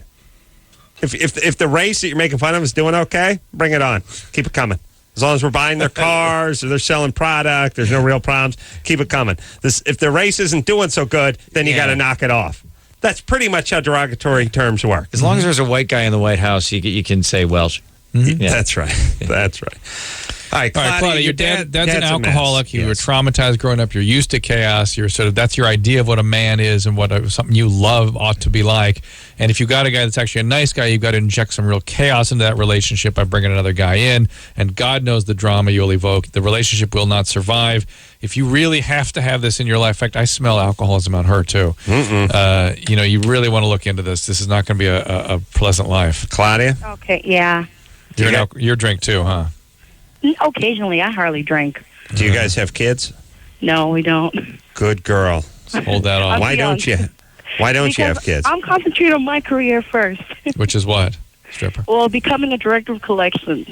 If the race that you're making fun of is doing okay, bring it on. Keep it coming. As long as we're buying their cars or they're selling product, there's no real problems. Keep it coming. If the race isn't doing so good, then you got to knock it off. That's pretty much how derogatory terms work. As long as there's a white guy in the White House, you can say Welsh. Mm-hmm. Yeah. That's right. That's right. All right, Claudia, your dad's an alcoholic. You were traumatized growing up. You're used to chaos. That's your idea of what a man is and what something you love ought to be like. And if you got a guy that's actually a nice guy, you've got to inject some real chaos into that relationship by bringing another guy in. And God knows the drama you'll evoke. The relationship will not survive. If you really have to have this in your life, in fact, I smell alcoholism on her too. You really want to look into this. This is not going to be a pleasant life. Claudia? Okay, yeah. You're drink too, huh? Occasionally, I hardly drink. Do you guys have kids? No, we don't. Good girl. Hold that on. Why don't you? Why don't you have kids? I'm concentrating on my career first. Which is what? Stripper? Well, becoming a director of collections.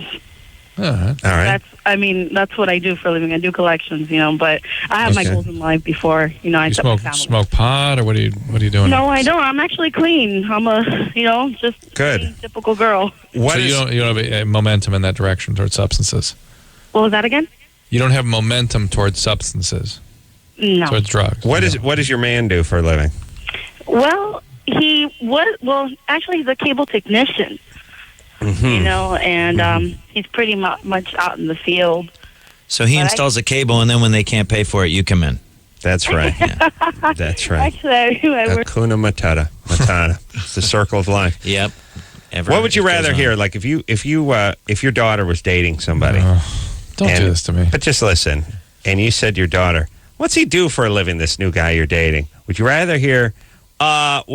All right. That's what I do for a living. I do collections, but I have my goals in life before, I smoke pot, or what are you doing? No, I don't. I'm actually clean. I'm just good, clean, typical girl. You don't have a momentum in that direction towards substances? What was that again? You don't have momentum towards substances? No. Towards drugs? What does your man do for a living? Well, actually, he's a cable technician. And he's pretty much out in the field. So he installs a cable, and then when they can't pay for it, you come in. That's right. That's right. Actually, Hakuna Matata. It's the circle of life. Yep. What would you rather hear? Like if your daughter was dating somebody. Don't do this to me. But just listen. And you said to your daughter, "What's he do for a living? This new guy you're dating." Would you rather hear, right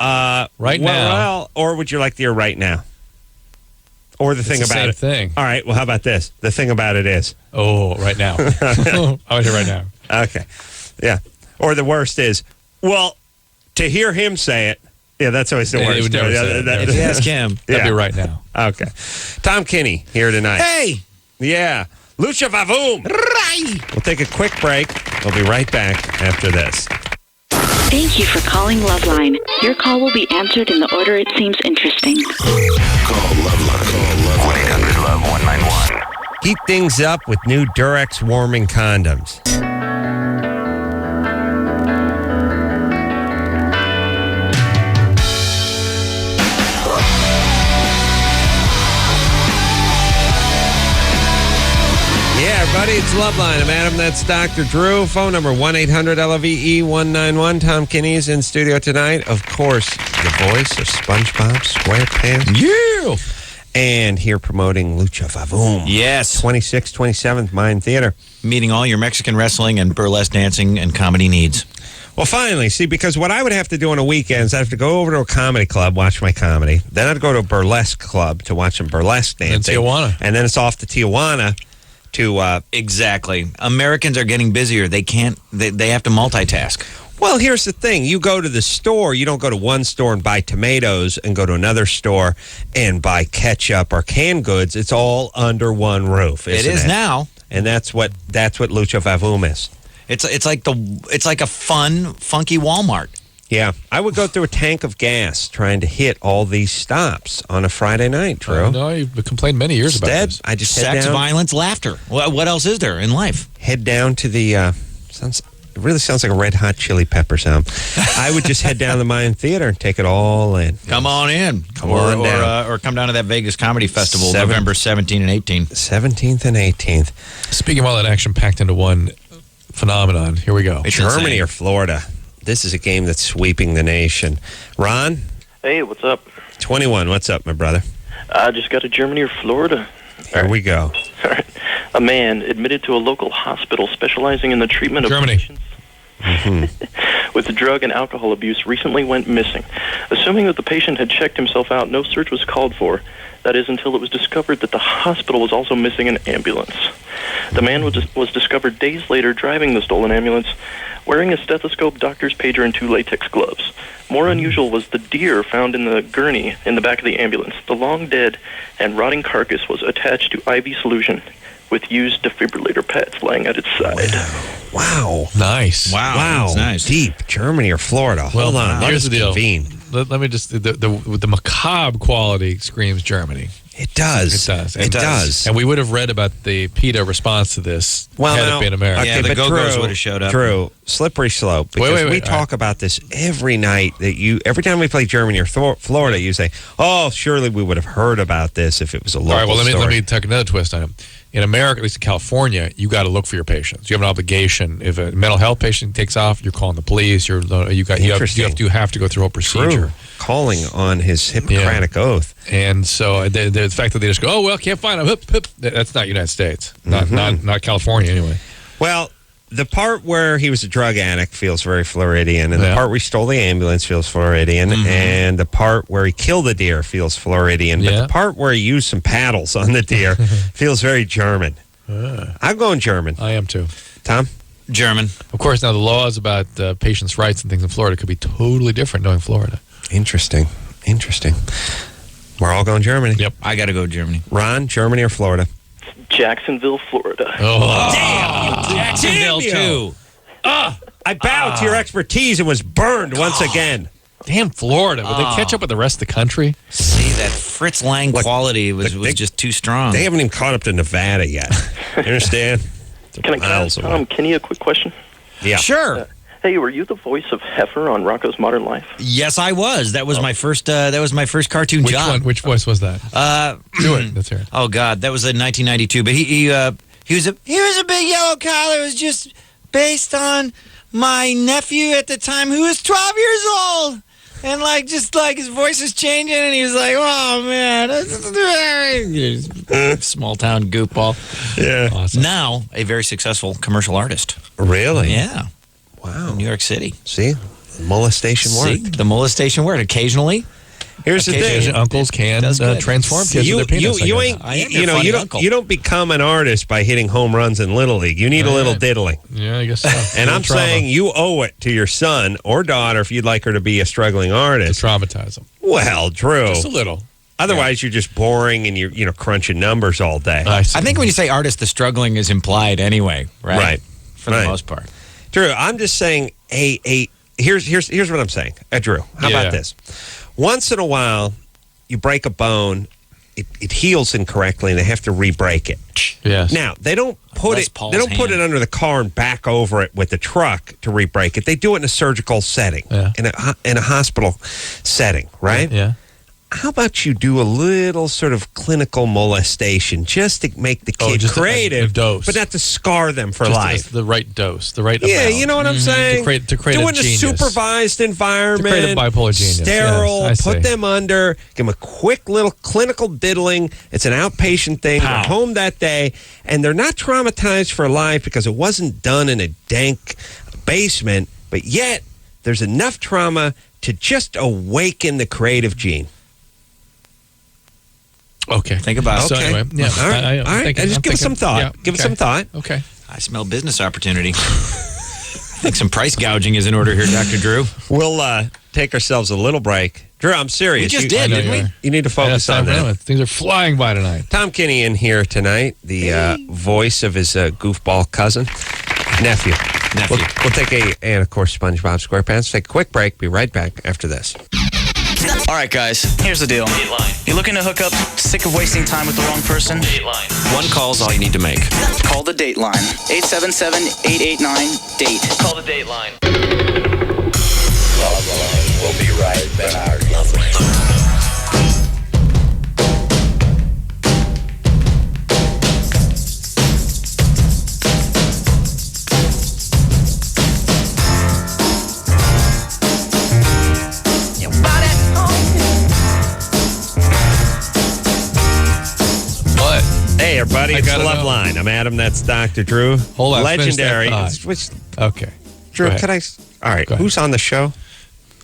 now, or would you like to hear right now? Or the thing about same it. Thing. All right. Well, how about this? The thing about it is. Oh, right now. I would hear right now. Okay. Yeah. Or the worst is, well, to hear him say it. Yeah, that's always the worst. He would never say it. If you ask him, that'd be right now. Okay. Tom Kinney here tonight. Hey. Yeah. Lucha Vavoom. We'll take a quick break. We'll be right back after this. Thank you for calling LoveLine. Your call will be answered in the order it seems interesting. Call LoveLine. Call 1-800-LOVE-191. Heat things up with new Durex warming condoms. Yeah, everybody, it's LoveLine. I'm Adam. That's Dr. Drew. Phone number 1-800-LOVE-191. Tom Kinney's in studio tonight. Of course, the voice of SpongeBob SquarePants. Yeah. And here promoting Lucha Vavoom. Yes. 26th, 27th, Mine Theater. Meeting all your Mexican wrestling and burlesque dancing and comedy needs. Well, finally, see, because what I would have to do on a weekend is I have to go over to a comedy club, watch my comedy. Then I'd go to a burlesque club to watch some burlesque dancing. And Tijuana. And then it's off to Tijuana to... Exactly. Americans are getting busier. They can't, they have to multitask. Well, here's the thing. You go to the store. You don't go to one store and buy tomatoes and go to another store and buy ketchup or canned goods. It's all under one roof, isn't it? It is now. And that's what Lucha Vavoom is. It's like a fun, funky Walmart. Yeah. I would go through a tank of gas trying to hit all these stops on a Friday night, Drew. No, you've complained many years about Instead, this. I just head Sex, down, violence, laughter. What else is there in life? head down to the... It really sounds like a Red Hot Chili Pepper sound. I would just head down to the Mayan Theater and take it all in. Come on in. Come on down. Or come down to that Vegas Comedy Festival, November 17th and 18th. 17th and 18th. Speaking of all that action packed into one phenomenon, here we go. It's Germany insane. or Florida. This is a game that's sweeping the nation. Ron, Hey, what's up? 21. What's up, my brother? I just got to Germany or Florida. Here we go. All right. A man admitted to a local hospital specializing in the treatment of Germany. patients with drug and alcohol abuse recently went missing. Assuming that the patient had checked himself out, no search was called for. That is until it was discovered that the hospital was also missing an ambulance. The man was discovered days later driving the stolen ambulance, wearing a stethoscope, doctor's pager, and 2 latex gloves. More unusual was the deer found in the gurney in the back of the ambulance. The long dead and rotting carcass was attached to IV solution with used defibrillator pads laying at its side. Wow. Nice. Wow. That's nice. Deep. Germany or Florida. Hold on. Let here's us the deal. convene. Let me just the macabre quality screams Germany. It does. It does. It does. And we would have read about the PETA response to this had now, it been America. Yeah, the but Go-Go's would have showed up. True. Slippery slope. Because we talk about this every night. Every time we play Germany or Florida, you say, "Oh, surely we would have heard about this if it was a local All right, well, let story." me take another twist on it. In America, at least in California, you got to look for your patients. You have an obligation. If a mental health patient takes off, you're calling the police. You have to go through a procedure. True. Calling on his Hippocratic oath. And so the fact that they just go, oh well, can't find him. That's not United States, not California anyway. Well, the part where he was a drug addict feels very Floridian, and the part where he stole the ambulance feels Floridian, and the part where he killed the deer feels Floridian, but the part where he used some paddles on the deer feels very German. I'm going German. I am too. Tom? German. Of course, now the laws about patients' rights and things in Florida could be totally different knowing Florida. Interesting. We're all going Germany. Yep. I got to go Germany. Ron, Germany or Florida? Jacksonville, Florida. Oh, Damn! Jacksonville, too. I bowed to your expertise and was burned once again. damn Florida. Would they catch up with the rest of the country? See, that Fritz Lang quality was just too strong. They haven't even caught up to Nevada yet. You understand? Can I ask Tom Kenny a quick question? Yeah. Sure. Hey, were you the voice of Heifer on Rocco's Modern Life? Yes, I was. That was my first. That was my first cartoon job. Which voice was that? Do it. Let's hear it. Oh God, that was in 1992. But he was a big yellow collar. It was just based on my nephew at the time, who was 12 years old, and just his voice was changing, and he was like, "Oh man, small town goofball." Yeah. Awesome. Now a very successful commercial artist. Really? Yeah. Wow. In New York City. See? Molestation See? worked. The molestation worked occasionally. Here's the thing. Uncles can transform kids with their penis. You ain't, you don't become an artist by hitting home runs in Little League. You need a little diddling. Yeah, I guess so. And I'm saying you owe it to your son or daughter if you'd like her to be a struggling artist. To traumatize them. Well, Drew. Just a little. Otherwise, you're just boring and you're crunching numbers all day. I think when you say artist, the struggling is implied anyway, right? Right. For the most part. Drew, I'm just saying. Here's what I'm saying. Drew, how about this? Once in a while, you break a bone. It heals incorrectly, and they have to re-break it. Yes. Now they don't put it. They don't put it under the car and back over it with the truck to re-break it. They do it in a surgical setting, in a hospital setting, right? Yeah. How about you do a little sort of clinical molestation just to make the kid creative, a dose, but not to scar them for life? The right dose, the right amount. You know what I'm saying? To create do a it in a genius. supervised environment, To create a bipolar genius. sterile. Yes, I put see. them under. Give them a quick little clinical diddling. It's an outpatient thing. Pow. They're home that day, and they're not traumatized for life because it wasn't done in a dank basement. But yet, there's enough trauma to just awaken the creative gene. Okay. Think about it. So anyway, yeah. All right. I'm All right. thinking- Just I'm give it some thinking- thought. yeah, Give it okay. some thought. Okay. I smell business opportunity. I think some price gouging is in order here, Dr. Drew. We'll take ourselves a little break. Drew, I'm serious. We just did, didn't we? You need to focus on that. Things are flying by tonight. Tom Kinney in here tonight, the voice of his goofball cousin, nephew. We'll take and of course, SpongeBob SquarePants. Take a quick break. Be right back after this. All right, guys, here's the deal. You're looking to hook up, sick of wasting time with the wrong person? One call's all you need to make. Call the Dateline. 877-889-DATE. Call the Dateline. LoveLine. We'll be right back. LoveLine. Hey, everybody, I it's gotta know. LoveLine. I'm Adam. That's Dr. Drew. Hold on, finish that Legendary. thought. Okay. Drew, Go ahead. could I? All right. Go ahead. Who's on the show?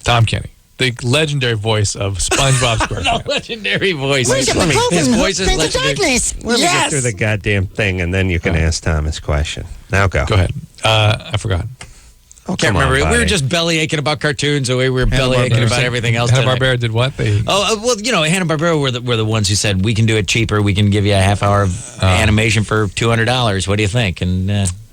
Tom Kenny, the legendary voice of SpongeBob SquarePants. Legendary voice. Where's the His voice is the legendary. darkness? Let me get through the goddamn thing, and then you can ask Tom his question. Now go. Go ahead. I forgot. Oh, Can't come on, remember. We were buddy. just belly aching about cartoons, the way we were belly aching about everything else. tonight. Hanna-Barbera did what? They Well, Hanna-Barbera were the ones who said, we can do it cheaper. We can give you a half hour of animation for $200. What do you think? And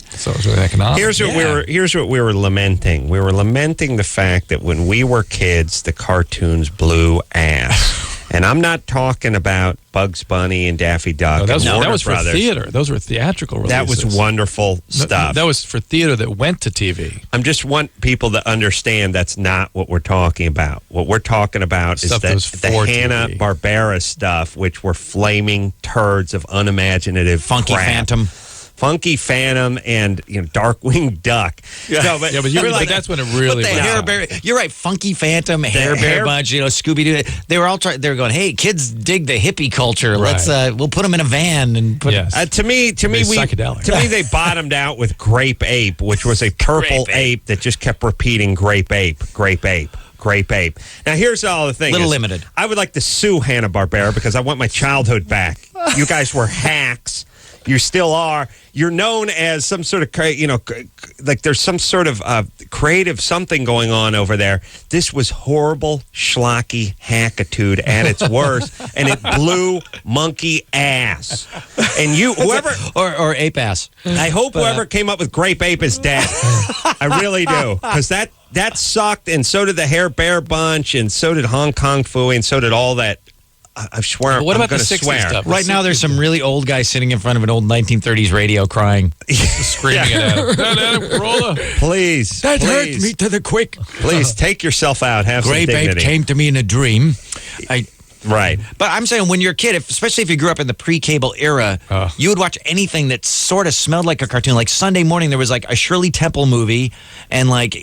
so it was really economic. Here's what we were lamenting. We were lamenting the fact that when we were kids, the cartoons blew ass. And I'm not talking about Bugs Bunny and Daffy Duck. that was, and Warner that was for Brothers. theater. Those were theatrical releases. That was wonderful stuff. That was for theater that went to TV. I just want people to understand that's not what we're talking about. What we're talking about Stuff that is was the for Hanna-Barbera stuff, which were flaming turds of unimaginative Funky crap. Phantom. Funky Phantom and Darkwing Duck. No, but But that's when it really But the went Hair down. Bear, you're right. Funky Phantom, Hair Bear Bunch, Scooby Doo. They were all they were going, hey, kids dig the hippie culture. Right. Let's we'll put them in a van and put. Yes. to me, psychedelic. they bottomed out with Grape Ape, which was a purple ape that just kept repeating Grape Ape, Grape Ape. Grape Ape. Now, here's all the thing. Little limited. I would like to sue Hanna-Barbera because I want my childhood back. You guys were hacks. You still are. You're known as some sort of, like there's some sort of creative something going on over there. This was horrible, schlocky hackitude at its worst, and it blew monkey ass. And whoever... Or ape ass. I hope whoever came up with Grape Ape is dead. I really do. Because that sucked, and so did the Hair Bear Bunch, and so did Hong Kong Phooey, and so did all that. I swear. What I'm about the gonna 60s swear. stuff? Right now, there's some really old guy sitting in front of an old 1930s radio crying. Screaming at Adam Carolla. Please. That hurt please, me to the quick. Please take yourself out. Have some Grape Ape dignity. came to me in a dream. Right. But I'm saying when you're a kid, especially if you grew up in the pre-cable era, you would watch anything that sort of smelled like a cartoon. Like Sunday morning, there was like a Shirley Temple movie and like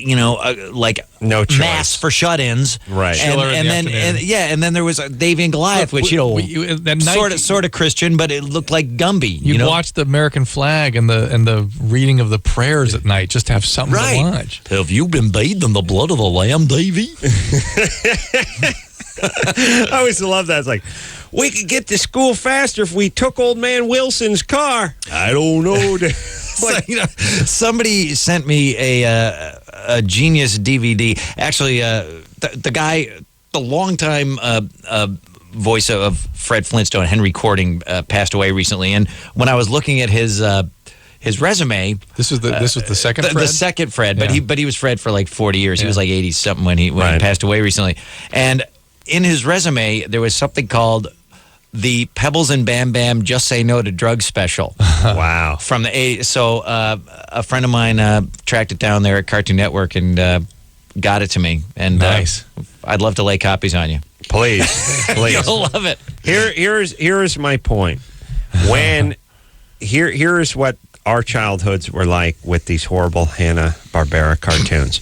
No choice. Mass for shut-ins. Right. And then there was Davy and Goliath, which sort of Christian, but it looked like Gumby. You'd watch the American flag and the reading of the prayers at night just to have something to watch. Have you been bathed in the blood of the Lamb, Davy? I always love that. It's like, we could get to school faster if we took old man Wilson's car. I don't know. Somebody sent me a genius DVD. Actually, the guy, the longtime voice of Fred Flintstone, Henry Cording, passed away recently. And when I was looking at his resume, this was the second Fred? The second Fred, Yeah. but he was Fred for like 40 years. He Yeah. was like 80 something when he passed away recently. And in his resume, there was something called the Pebbles and Bam Bam Just Say No to Drugs special. Wow. From the 80s. So a friend of mine tracked it down there at Cartoon Network and got it to me. And Nice. I'd love to lay copies on you. Please. You'll love it. Here's my point. Here's what our childhoods were like with these horrible Hanna-Barbera cartoons.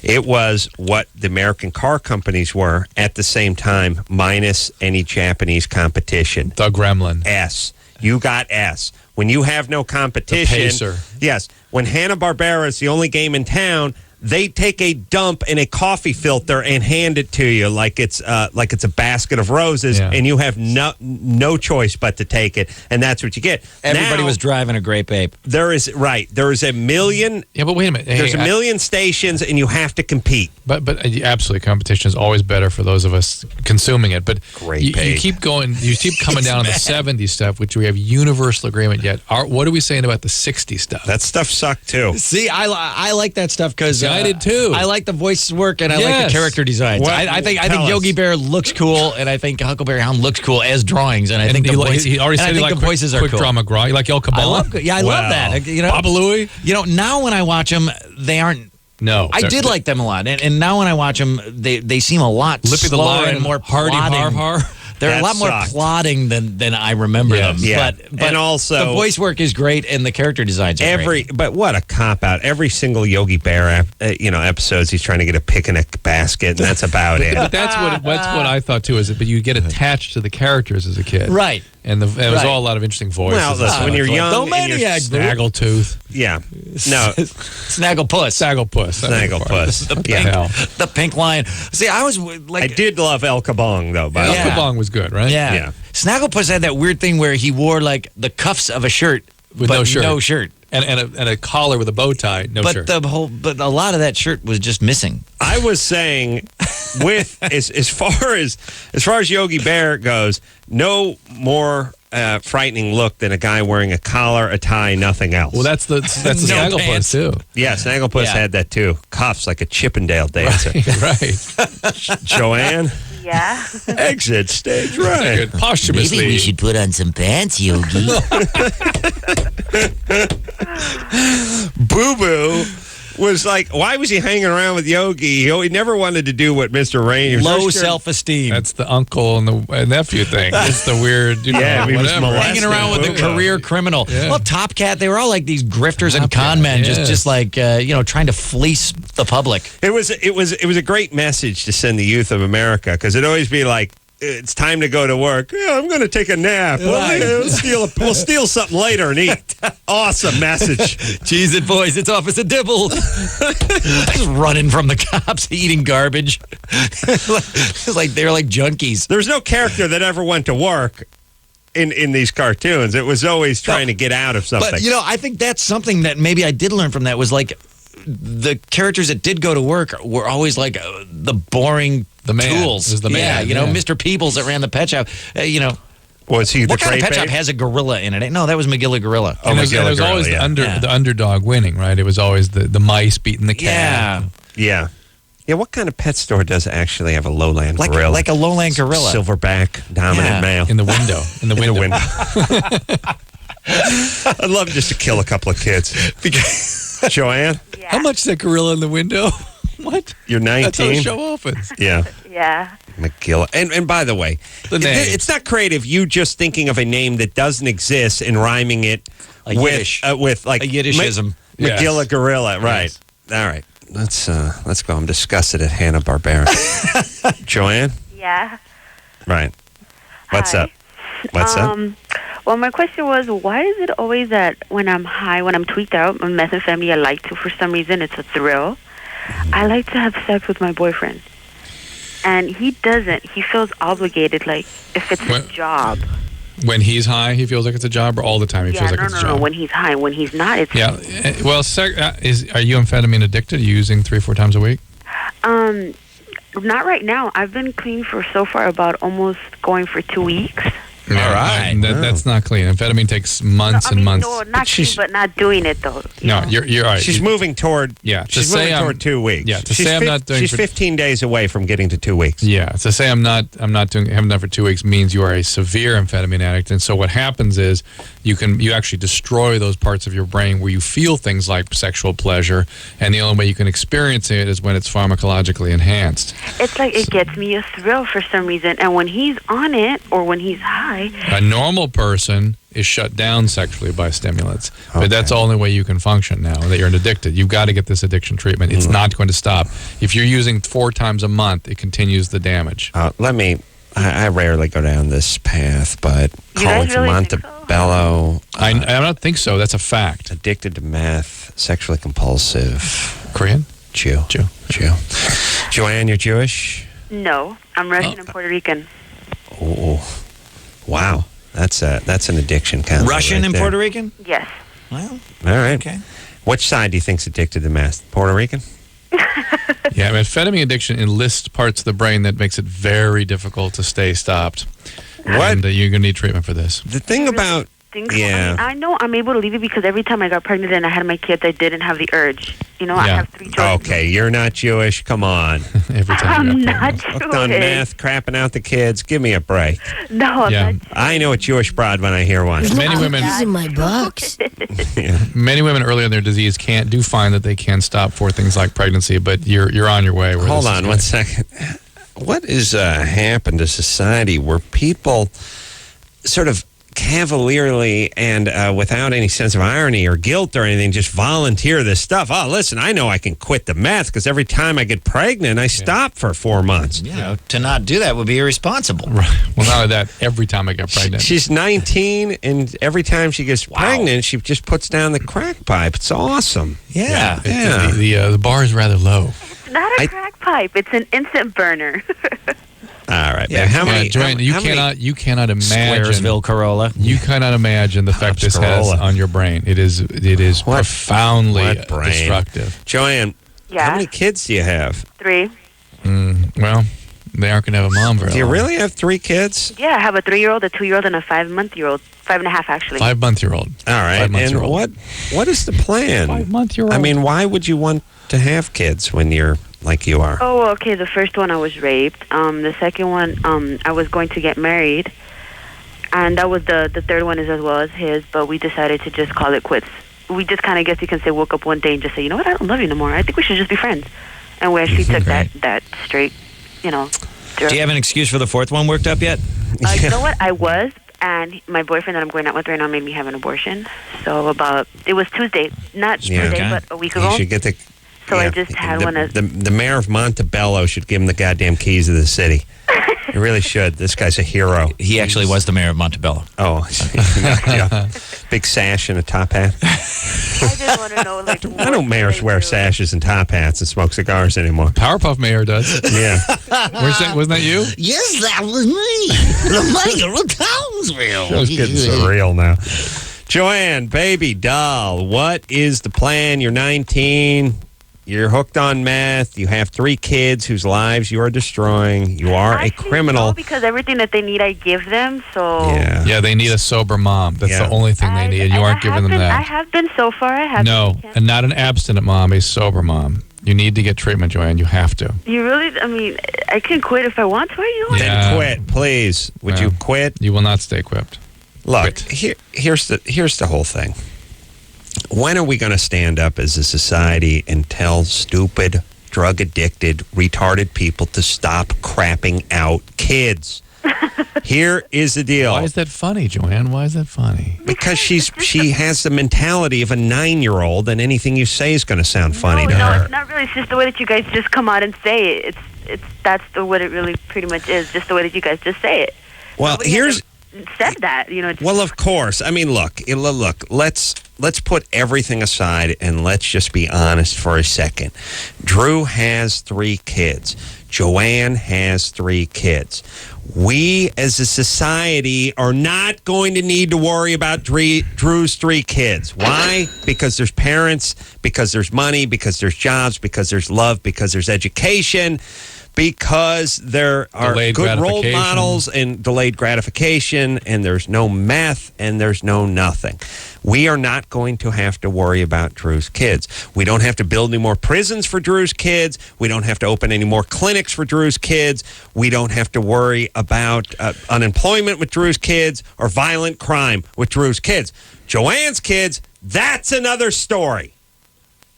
It was what the American car companies were at the same time, minus any Japanese competition. The Gremlin. S. You got S. When you have no competition. The Pacer. Yes. When Hanna-Barbera is the only game in town, they take a dump in a coffee filter and hand it to you like it's a basket of roses, Yeah. and you have no choice but to take it, and that's what you get. Everybody Now, was driving a grape ape. there is a million. Yeah, but wait a minute. Hey, There's a million stations, and you have to compete. But absolutely, competition is always better for those of us consuming it. But Great you pay. keep going. You keep coming down on the 70s stuff, which we have universal agreement yet. What are we saying about the 60s stuff? That stuff sucked too. See, I like that stuff because I did too. I like the voice work and I like Yes. the character designs. What- I think tell us. Yogi Bear looks cool, and I think Huckleberry Hound looks cool as drawings, and I think he already said he the liked voices are quick cool. draw McGraw. You like El Caban? I love that. You know, Baba Louie? You know, now when I watch them, they aren't. No. I did like them a lot, and now when I watch them, they seem a lot Lippy the slower Lion, and more Hardy plodding. Har Har. They're That a lot more sucked. plodding than I remember Yes. them. Yeah. But And also- the voice work is great, and the character designs are great. But what a cop out! Every single Yogi Bear, episodes, he's trying to get a picnic basket, and that's about it. But that's what I thought too. But you get attached to the characters as a kid, Right. And it was Right. all a lot of interesting voices. Well, listen, when you're young, The and you're maniac, bro. Snaggletooth, yeah, no, Snagglepuss. Snagglepuss, yeah. The pink lion. See, I was like, I did love El Kabong though. By the Yeah. way. El Kabong was good, right? yeah. Yeah. Snagglepuss had that weird thing where he wore like the cuffs of a shirt With but no shirt. No shirt. And a collar with a bow tie, no shirt. But a lot of that shirt was just missing. I was saying, with as far as Yogi Bear goes, no more frightening look than a guy wearing a collar, a tie, nothing else. Well, that's the No Snagglepuss pants. too. yeah, Snagglepuss Yeah. had that too. Cuffs like a Chippendale dancer. Right. Joanne, Yeah. exit stage right. Good. Posthumously. Maybe we should put on some pants, Yogi. Boo Boo was like, why was he hanging around with Yogi? He never wanted to do what Mr. Rain. He was Low so scared- self-esteem. That's the uncle and the nephew thing. It's the weird, Yeah, he was whatever. molested. Hanging around with a Boo Boo. career criminal. Yeah. Well, Top Cat, they were all like these grifters and Top Cat, con men, yes. just like trying to fleece the public. It was a great message to send the youth of America, because it'd always be like, it's time to go to work. Yeah, I'm going to take a nap. Right. We'll steal something later and eat. Awesome message. Cheese it, boys. It's Officer Dibble. Just running from the cops, eating garbage. It's like they're like junkies. There's no character that ever went to work in these cartoons. It was always trying to get out of something. But, I think that's something that maybe I did learn from that was like the characters that did go to work were always like the boring The man. tools. It was the man, Yeah, yeah. Mr. Peebles that ran the pet shop. was he the What kind of trade pet shop babe? has a gorilla in it? No, that was McGilla Gorilla. Oh, And there's McGilla always Gorilla, yeah. the underdog winning, right? It was always the mice beating the cat. Yeah. Yeah. What kind of pet store does actually have a lowland Like gorilla? a lowland gorilla. Silverback, dominant Yeah. male. In the window. In the window. I'd love just to kill a couple of kids. Joanne, How much is that gorilla in the window? What? you're That's how the 19. show opens. Yeah. Yeah. McGilla. And by the way, The name. it's not creative. You just thinking of a name that doesn't exist and rhyming it A Yiddish. with like A Yiddishism. Yes. McGilla Gorilla. Right. Yes. All right. Let's go. I'm disgusted at Hanna-Barbera. Joanne? Yeah. Right. What's Hi. up? What's up? Well, my question was, why is it always that when I'm high, when I'm tweaked out, on methamphetamine, I like to, for some reason, it's a thrill. I like to have sex with my boyfriend. And he doesn't. He feels obligated, like, if it's What? a job. When he's high, he feels like it's a job, or all the time he feels like it's a job? When he's high. When he's not, it's... Yeah. Well, are you amphetamine addicted? Are you using 3 or 4 times a week? Not right now. I've been clean for so far about almost going for 2 weeks. Yeah, All right. That's not clean. Amphetamine takes months and months. No, not clean, but not doing it though. No, you're right. She's moving toward. Yeah, she's moving toward 2 weeks. Yeah, to say I'm not doing. She's 15 days away from getting to 2 weeks. Yeah, to say I'm not doing, haven't done for 2 weeks means you are a severe amphetamine addict. And so what happens is you actually destroy those parts of your brain where you feel things like sexual pleasure, and the only way you can experience it is when it's pharmacologically enhanced. It's like it gets me a thrill for some reason, and when he's on it or when he's high. A normal person is shut down sexually by stimulants, but that's the only way you can function now that you're addicted. You've got to get this addiction treatment. It's not going to stop. If you're using 4 times a month, it continues the damage. I rarely go down this path, but calling for Montebello. I don't think so. That's a fact. Addicted to meth, sexually compulsive. Korean? Jew. Joanne, you're Jewish? No, I'm Russian and Puerto Rican. Oh, wow. That's an addiction kind Russian and Puerto Rican? Yes. Well, all right. Okay. Which side do you think's addicted to meth? Puerto Rican? Yeah, amphetamine addiction enlists parts of the brain that makes it very difficult to stay stopped. What? And you're going to need treatment for this. The thing about... Yeah. I know I'm able to leave it because every time I got pregnant and I had my kids, I didn't have the urge. I have 3 children. Okay, you're not Jewish. Come on. Every time I'm not Jewish. Hooked on meth, crapping out the kids. Give me a break. No, I'm not. I know a Jewish broad when I hear one. Many women in my box. Many women early in their disease do find that they can stop for things like pregnancy, but you're on your way. Hold on 1 second. What has happened to society where people sort of cavalierly and without any sense of irony or guilt or anything just volunteer this stuff? Oh, listen, I know I can quit the meth because every time I get pregnant, I stop for 4 months. To not do that would be irresponsible. Right. Well, not only that, every time I get pregnant. She's 19, and every time she gets pregnant, she just puts down the crack pipe. It's awesome. Yeah. The bar is rather low. It's not a crack pipe. It's an instant burner. All right. Yeah, How many? Joanne, you cannot imagine Squaresville Corolla. You cannot imagine the effect this has on your brain. It is profoundly destructive. Joanne, Yeah. how many kids do you have? 3. Well, they aren't going to have a mom very Do you long. really have 3 kids? Yeah, I have a 3-year-old, a 2-year-old, and a 5-month-year-old. 5.5, actually. 5-month-year-old. All right. 5 months And old. what is the plan? 5-month-year-old. I mean, why would you want to have kids when you're like you are? Oh, okay. The first one I was raped. The second one, I was going to get married, and that was the third one is as well as his. But we decided to just call it quits. We just kind of, guess you can say, woke up one day and just say, you know what, I don't love you no more. I think we should just be friends. And we actually took that straight, Do you have an excuse for the 4th one worked up yet? You know what? I was, and my boyfriend that I'm going out with right now made me have an abortion. So it was Tuesday, not Tuesday, but a week ago. You should get the... So I just had one of... The mayor of Montebello should give him the goddamn keys of the city. He really should. This guy's a hero. He actually was the mayor of Montebello. Oh, yeah. Big sash and a top hat. I just want to know, I don't mayors wear sashes and top hats and smoke cigars anymore. Powerpuff Mayor does. Yeah. Wasn't that you? Yes, that was me. The mayor of Townsville. Show's getting surreal now. Joanne, baby doll, what is the plan? You're 19. You're hooked on meth. You have 3 kids whose lives you are destroying. You are a criminal. No, because everything that they need, I give them. So Yeah, they need a sober mom. That's the only thing they need, and you aren't giving them I that. have been so far. I have. No, and not an abstinent mom, a sober mom. You need to get treatment, Joanne. You have to. You really? I mean, I can quit if I want to. You know? Then quit, please. Would you quit? You will not stay equipped. Look, here's the whole thing. When are we going to stand up as a society and tell stupid, drug-addicted, retarded people to stop crapping out kids? Here is the deal. Why is that funny, Joanne? Why is that funny? Because she has the mentality of a 9-year-old, and anything you say is going to sound funny to No, her. it's not really. It's just the way that you guys just come out and say it. That's what it really pretty much is. Just the way that you guys just say it. Well, Nobody here's... said that, It's, well, of course. I mean, look. Let's put everything aside and let's just be honest for a second. Drew has 3 kids. Joanne has 3 kids. We, as a society, are not going to need to worry about Drew's 3 kids. Why? Because there's parents, because there's money, because there's jobs, because there's love, because there's education. because there are Delayed good role gratification. models and delayed gratification, and there's no meth, and there's no nothing. We are not going to have to worry about Drew's kids. We don't have to build any more prisons for Drew's kids. We don't have to open any more clinics for Drew's kids. We don't have to worry about unemployment with Drew's kids or violent crime with Drew's kids. Joanne's kids, that's another story.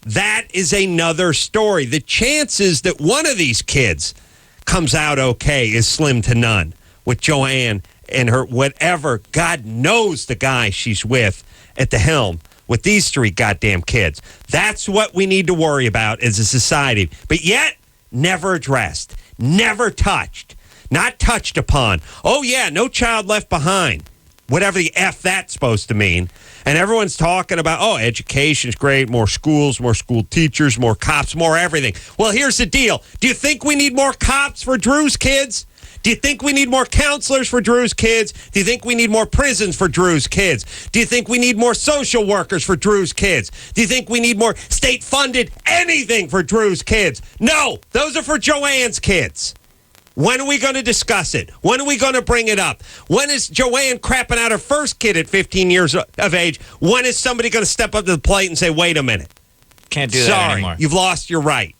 That is another story. The chances that one of these kids comes out okay is slim to none with Joanne and her whatever. God knows the guy she's with at the helm with these three goddamn kids. That's what we need to worry about as a society. But yet, never addressed, never touched, not touched upon. Oh, yeah, no child left behind. Whatever the F that's supposed to mean. And everyone's talking about, oh, education's great, more schools, more school teachers, more cops, more everything. Well, here's the deal. Do you think we need more cops for Drew's kids? Do you think we need more counselors for Drew's kids? Do you think we need more prisons for Drew's kids? Do you think we need more social workers for Drew's kids? Do you think we need more state-funded anything for Drew's kids? No, those are for Joanne's kids. When are we going to discuss it? When are we going to bring it up? When is Joanne crapping out her first kid at 15 years of age? When is somebody going to step up to the plate and say, wait a minute? Can't do that anymore. Sorry, you've lost your right.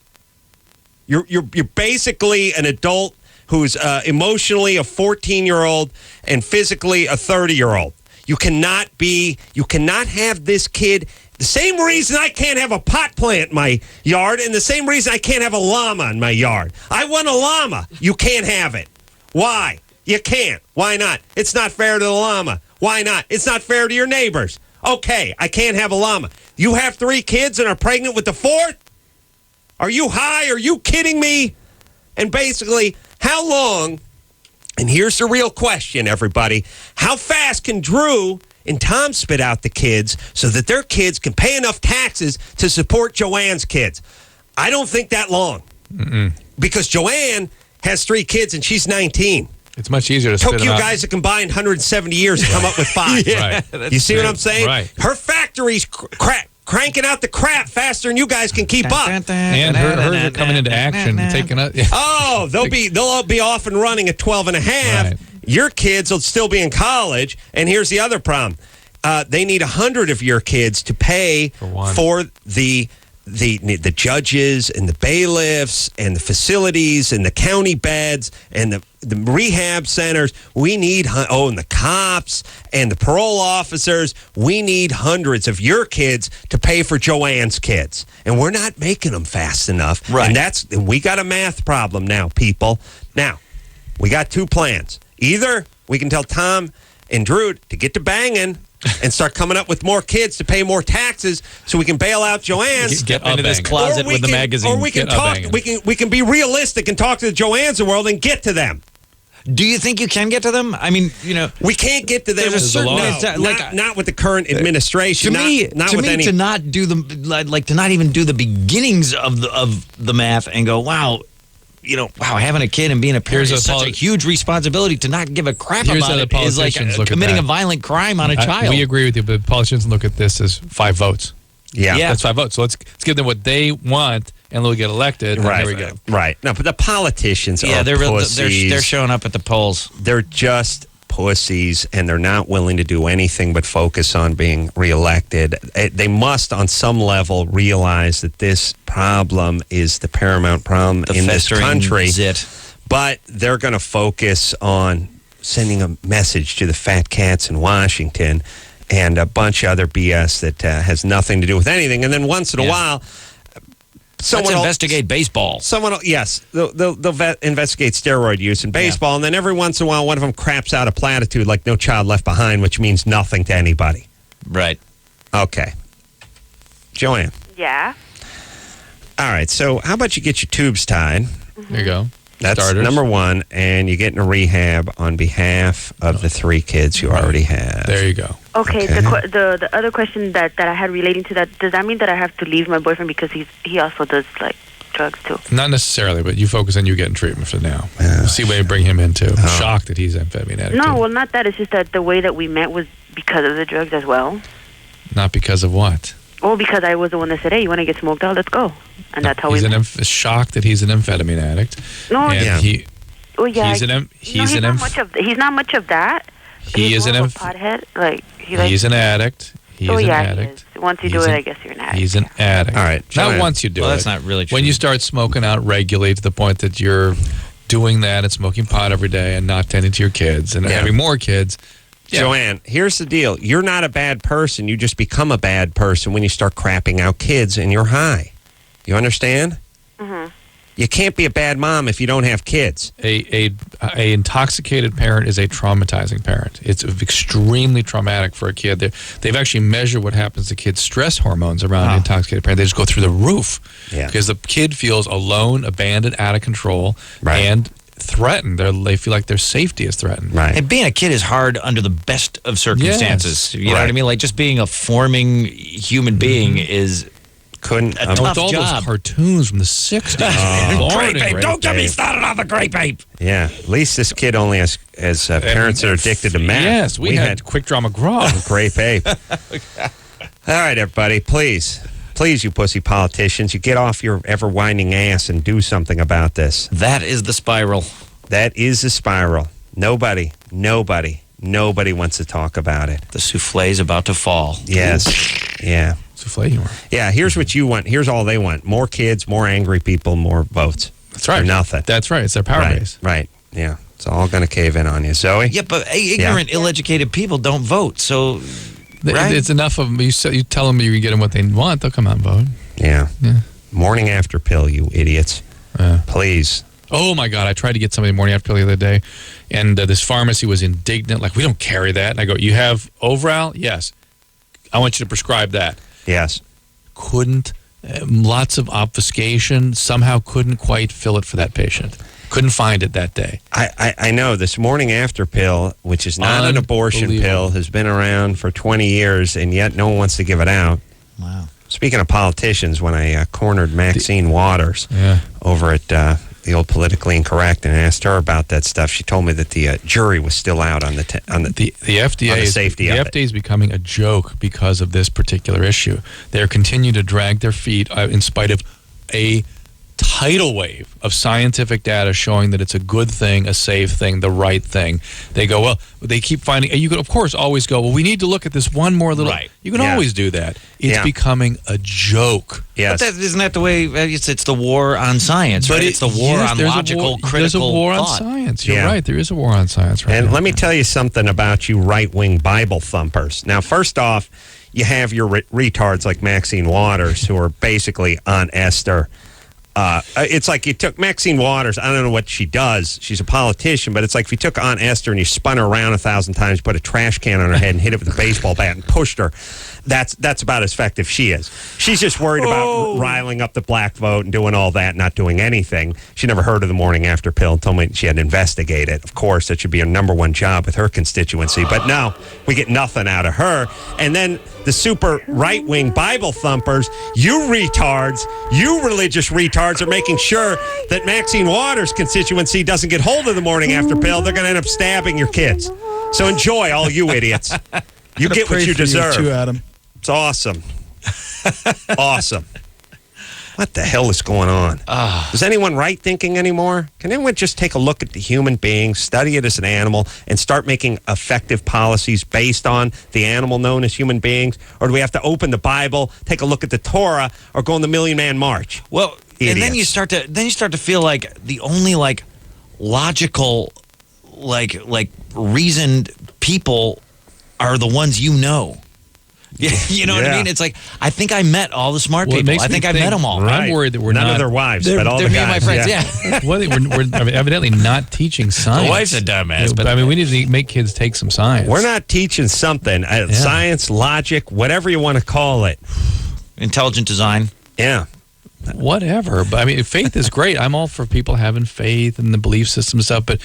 You're basically an adult who's emotionally a 14-year-old and physically a 30-year-old. You cannot have this kid. The same reason I can't have a pot plant in my yard and the same reason I can't have a llama in my yard. I want a llama. You can't have it. Why? You can't. Why not? It's not fair to the llama. Why not? It's not fair to your neighbors. Okay, I can't have a llama. You have 3 kids and are pregnant with the 4th? Are you high? Are you kidding me? And basically, how long, and here's the real question, everybody, how fast can Drew and Tom spit out the kids so that their kids can pay enough taxes to support Joanne's kids? I don't think that long. Because Joanne has 3 kids and she's 19. It's much easier to spit Took them you out. guys a combined 170 years to come up with 5. Right. You see what I'm saying? Right. Her factory's cranking out the crap faster than you guys can keep up. And hers are coming into action, taking up. Yeah. Oh, they'll all be off and running at 12 and a half. Right. Your kids will still be in college. And here's the other problem. They need 100 of your kids to pay for the judges and the bailiffs and the facilities and the county beds and the rehab centers. We need, and the cops and the parole officers. We need hundreds of your kids to pay for Joanne's kids. And we're not making them fast enough. Right. And we got a math problem now, people. Now, we got 2 plans. Either we can tell Tom and Drew to get to banging and start coming up with more kids to pay more taxes so we can bail out Joanne's. Get into this closet with the magazine. Or we can talk. We can be realistic and talk to the Joanne's of the world and get to them. Do you think you can get to them? I mean, we can't get to them. There's a certain not with the current administration. To me, to not do to not even do the beginnings of the math and go, wow, having a kid and being a parent is such a huge responsibility. To not give a crap about it is like committing a violent crime on a child. We agree with you, but politicians look at this as 5 votes. Yeah. That's 5 votes. So let's give them what they want, and they'll get elected. Right. There we go. Right. No, but the politicians are pussies. They're showing up at the polls. They're just pussies, and they're not willing to do anything but focus on being reelected. They must, on some level, realize that this problem is the paramount problem in this country. But they're going to focus on sending a message to the fat cats in Washington and a bunch of other BS that has nothing to do with anything. And then once in a while, someone will investigate baseball. They'll investigate steroid use in baseball, and then every once in a while, one of them craps out a platitude like "No child left behind," which means nothing to anybody. Right. Okay. Joanne. Yeah. All right. So, how about you get your tubes tied? There you go. That's Starters. number 1, and you get in a rehab on behalf of the 3 kids you already have. There you go. Okay. The other question that I had relating to that, does that mean that I have to leave my boyfriend because he also does like drugs too? Not necessarily, but you focus on you getting treatment for now. We'll see where you bring him into. I'm shocked that he's amphetamine addict. No, well, not that. It's just that the way that we met was because of the drugs as well. Not because of what? Well, because I was the one that said, "Hey, you want to get smoked out? Let's go." And that's how he's we. shocked that he's an amphetamine addict. No, and yeah. He's not much of that. He is an pothead. Like he's an addict. He's an addict. Once you do it, I guess you're an addict. He's an addict. All right. Not once you do it. Well, that's not really true. When you start smoking out regularly to the point that you're doing that and smoking pot every day and not tending to your kids and having more kids. Yeah. Joanne, here's the deal. You're not a bad person. You just become a bad person when you start crapping out kids and you're high. You understand? Mm-hmm. You can't be a bad mom if you don't have kids. A intoxicated parent is a traumatizing parent. It's extremely traumatic for a kid. They've actually measured what happens to kids' stress hormones around an intoxicated parent. They just go through the roof because the kid feels alone, abandoned, out of control, and threatened. They feel like their safety is threatened. Right. And being a kid is hard under the best of circumstances. You know what I mean? Like just being a forming human being is a tough all job. Those cartoons from the 60s. Grape ape. Don't get me started on the grape ape. Yeah. At least this kid only has parents that are addicted to meth. Yes, we had Quick Draw McGraw. Grape ape. All right, everybody. Please, you pussy politicians, you get off your ever-winding ass and do something about this. That is the spiral. That is the spiral. Nobody wants to talk about it. The souffle's about to fall. Yes. Yeah. Souffle humor. Yeah, here's what you want. Here's all they want. More kids, more angry people, more votes. That's right. For nothing. That's right. It's their power base. Right. Yeah. It's all going to cave in on you. Zoe? Yeah, but ignorant, ill-educated people don't vote. So, It's enough of them. You tell them you can get them what they want, they'll come out and vote. Yeah. Morning after pill, you idiots. Please. Oh, my God. I tried to get somebody morning after pill the other day, and this pharmacy was indignant. Like, we don't carry that. And I go, you have Overall? Yes. I want you to prescribe that. Yes. Couldn't. Lots of obfuscation. Somehow couldn't quite fill it for that patient. Couldn't find it that day. I know. This morning after pill, which is not an abortion pill, has been around for 20 years, and yet no one wants to give it out. Wow. Speaking of politicians, when I cornered Maxine Waters over at the old Politically Incorrect and asked her about that stuff, she told me that the jury was still out on the FDA. On the safety the of FDA is becoming a joke because of this particular issue. They're continuing to drag their feet in spite of a tidal wave of scientific data showing that it's a good thing, a safe thing, the right thing. They go, well, they keep finding, you could of course always go, well, we need to look at this one more little. Right. You can always do that. It's becoming a joke. Yes. But isn't that the way, it's the war on science, right? It's the war on logical, critical There's a war on thought. science. You're right. There is a war on science right now. And let me tell you something about you right-wing Bible thumpers. Now, first off, you have your retards like Maxine Waters who are basically on Esther. It's like you took Maxine Waters. I don't know what she does. She's a politician, but it's like if you took Aunt Esther and you spun her around 1,000 times, put a trash can on her head and hit it with a baseball bat and pushed her. That's about as effective she is. She's just worried about riling up the black vote and doing all that, not doing anything. She never heard of the morning after pill and told me she had to investigate it. Of course, that should be her number one job with her constituency. But no, we get nothing out of her. And then the super right-wing Bible thumpers, you retards, you religious retards are making sure that Maxine Waters' constituency doesn't get hold of the morning after pill. They're going to end up stabbing your kids. So enjoy, all you idiots. You get what you deserve. You too, Adam. It's awesome. Awesome. What the hell is going on? Is anyone right thinking anymore? Can anyone just take a look at the human being, study it as an animal, and start making effective policies based on the animal known as human beings? Or do we have to open the Bible, take a look at the Torah, or go on the Million Man March? Well, Idiots. and then you start to feel like the only logical, reasoned people are the ones you know. You know what I mean? It's like, I think I met all the smart people. I think I met them all. Right. I'm worried that we're none not. of their wives, They're but all the me guys. and my friends, yeah. Well, we're evidently not teaching science. The wife's a dumbass. But I mean, we need to make kids take some science. We're not teaching something. Science, logic, whatever you want to call it. Intelligent design. Yeah. Whatever. But I mean, faith is great. I'm all for people having faith and the belief system and stuff, but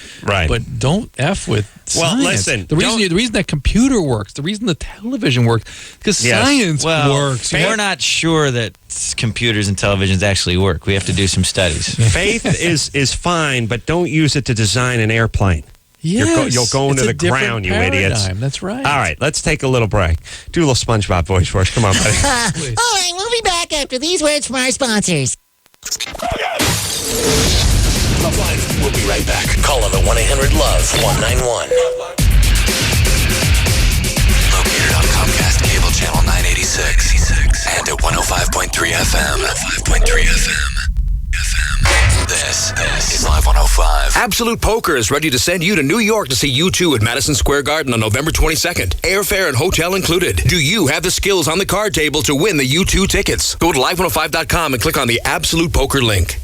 don't F with science. Well, listen. The reason that computer works, the reason the television works, because science works. We're not sure that computers and televisions actually work. We have to do some studies. Faith is fine, but don't use it to design an airplane. Yes, You'll go into it's a the different ground, you paradigm. idiots. That's right. All right, let's take a little break. Do a little SpongeBob voice for us. Come on, buddy. All right, we'll be back after these words from our sponsors. LoveLine. We'll be right back. Call on the 1-800-LOVE-191. Located on Comcast Cable Channel 986 and at 105.3 FM. 105.3 FM. This is Live 105. Absolute Poker is ready to send you to New York to see U2 at Madison Square Garden on November 22nd. Airfare and hotel included. Do you have the skills on the card table to win the U2 tickets? Go to live105.com and click on the Absolute Poker link.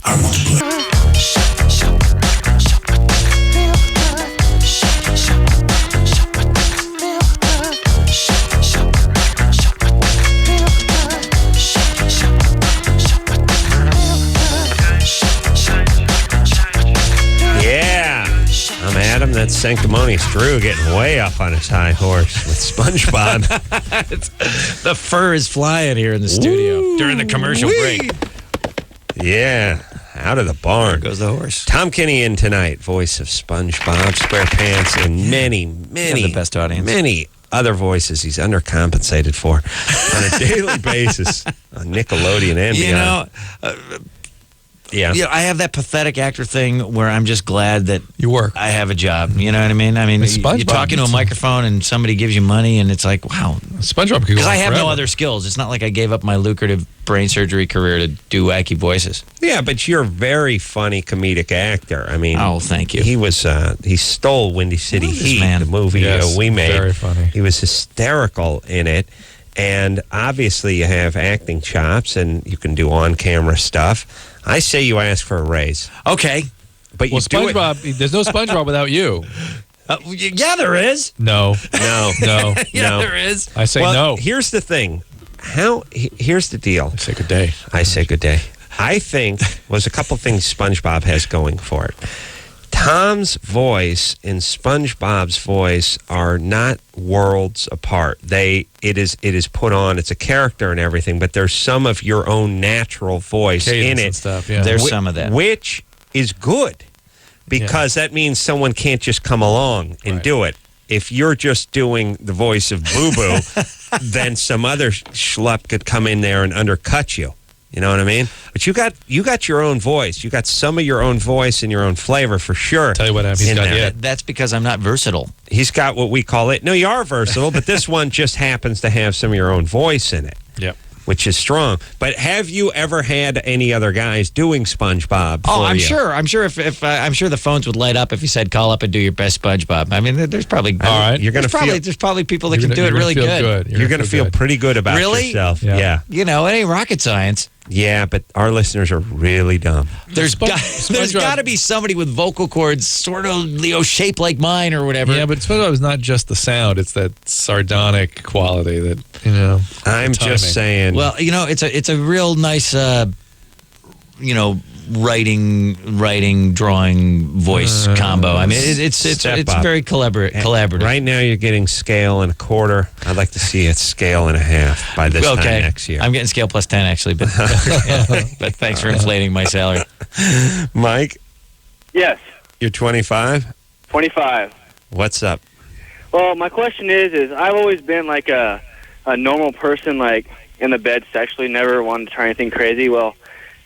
I'm Adam. That's Sanctimonious Drew getting way up on his high horse with SpongeBob. The fur is flying here in the studio during the commercial break. Yeah, out of the barn. There goes the horse. Tom Kinney in tonight, voice of SpongeBob SquarePants, and many the best audience. Many other voices he's undercompensated for on a daily basis on Nickelodeon and beyond. Yeah, I have that pathetic actor thing where I'm just glad that I have a job. You know what I mean? You're talking to a microphone and somebody gives you money, and it's like, wow. SpongeBob could go Because I on have forever. no other skills. It's not like I gave up my lucrative brain surgery career to do wacky voices. Yeah, but you're a very funny comedic actor. I mean, oh, thank you. He was he stole Windy City Heat, man. the movie Yes, we made. very funny. He was hysterical in it, and obviously you have acting chops, and you can do on-camera stuff. I say you ask for a raise. Okay, but you do it. SpongeBob, there's no SpongeBob without you. Yeah, there is. No. No. Yeah, there is. I say no. Here's the thing. Here's the deal. I say good day. I say good day. I think was a couple things SpongeBob has going for it. Tom's voice and SpongeBob's voice are not worlds apart. It is put on. It's a character and everything, but there's some of your own natural voice Cadence in it. and stuff, yeah. There's some of that, which is good because that means someone can't just come along and do it. If you're just doing the voice of Boo Boo, then some other schlup could come in there and undercut you. You know what I mean? But you got your own voice. You got some of your own voice and your own flavor for sure. Tell you what, he's got yet. That's because I'm not versatile. He's got what we call it. No, you are versatile, but this one just happens to have some of your own voice in it. Yep. Which is strong. But have you ever had any other guys doing SpongeBob? Oh, for I'm you? sure. I'm sure if I'm sure the phones would light up if you said call up and do your best SpongeBob. I mean, there's probably All right. there's probably people that can do it really good. You're going to feel pretty good about yourself. Yeah. You know, it ain't rocket science. Yeah, but our listeners are really dumb. There's got to be somebody with vocal cords sort of shaped like mine or whatever. Yeah, but SpongeBob is not just the sound; it's that sardonic quality that I'm just saying. Well, it's a real nice, writing, drawing, voice combo. I mean, it's very collaborative. Right now, you're getting scale and a quarter. I'd like to see it scale and a half by this time next year. I'm getting scale plus 10 actually, but but thanks for inflating my salary, Mike. Yes. You're 25. 25. What's up? Well, my question is I've always been like a normal person, like in the bed sexually, never wanted to try anything crazy. Well,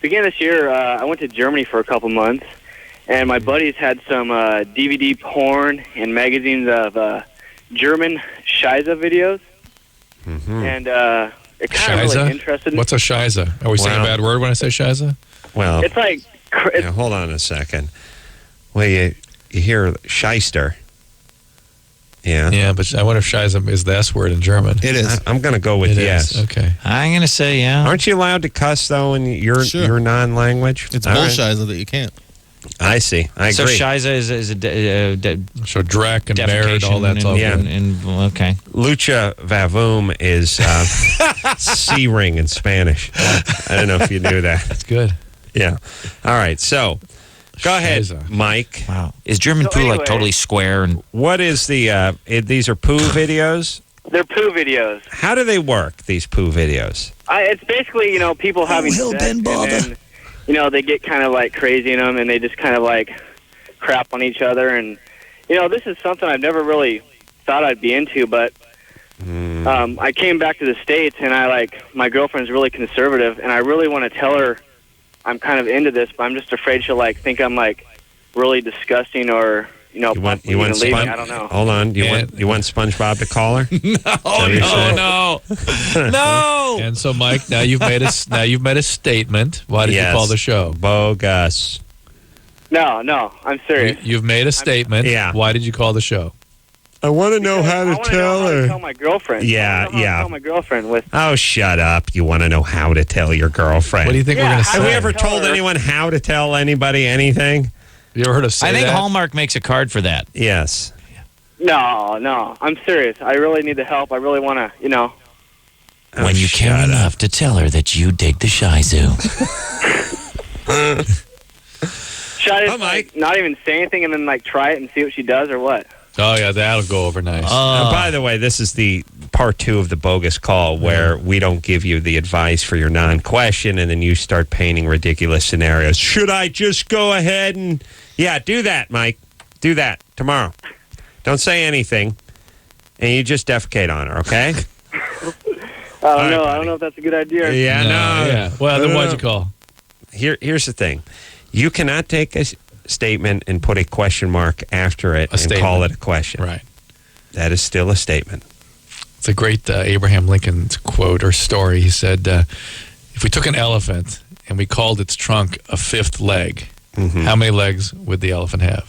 beginning this year, I went to Germany for a couple months, and my buddies had some DVD porn and magazines of German Scheiße videos, and it kind of really interested me. What's a Scheiße? Are we saying a bad word when I say Scheiße? Well, it's like... hold on a second. Well, you hear Scheister. Yeah. Yeah, but I wonder if Scheiße is the S word in German. It is. I'm going to go with yes. Okay. I'm going to say yeah. Aren't you allowed to cuss, though, in your non-language? It's bullshit that you can't. I see. I agree. So Scheiße is so Drac and Baird, all that stuff. Yeah. Okay. Lucha Vavoom is C-ring in Spanish. I don't know if you knew that. That's good. Yeah. All right. So, go ahead, Mike. Wow. Is German poo like totally square? And what is the? These are poo videos. They're poo videos. How do they work? These poo videos. It's basically people having sex, and then they get kind of like crazy in them, and they just kind of like crap on each other, and this is something I've never really thought I'd be into, but I came back to the States, and my girlfriend's really conservative, and I really want to tell her I'm kind of into this, but I'm just afraid she'll think I'm really disgusting or you want leave me. I don't know. Hold on. You want SpongeBob to call her? No. And so, Mike, now you've made a statement. Why did you call the show? Bogus. No, I'm serious. You've made a statement. Yeah. Why did you call the show? I want to know how to tell her. To tell my girlfriend. Yeah. Tell my girlfriend with. Oh, shut up! You want to know how to tell your girlfriend? What do you think we're going to say? Have we ever told anyone how to tell anybody anything? You ever heard of say I think that? Hallmark makes a card for that. Yes. No, I'm serious. I really need the help. I really want to, When you care enough to tell her that you dig the Shih Tzu. Should I just not even say anything and then try it and see what she does or what? Oh, yeah, that'll go over nice. By the way, this is the part 2 of the bogus call where we don't give you the advice for your non-question, and then you start painting ridiculous scenarios. Should I just go ahead and... Yeah, do that, Mike. Do that tomorrow. Don't say anything, and you just defecate on her, okay? I don't know if that's a good idea. Yeah, no. Yeah. Well, then why'd you call? Here's the thing. You cannot take a statement and put a question mark after it and call it a question. Right. That is still a statement. It's a great Abraham Lincoln quote or story. He said, if we took an elephant and we called its trunk a fifth leg, how many legs would the elephant have?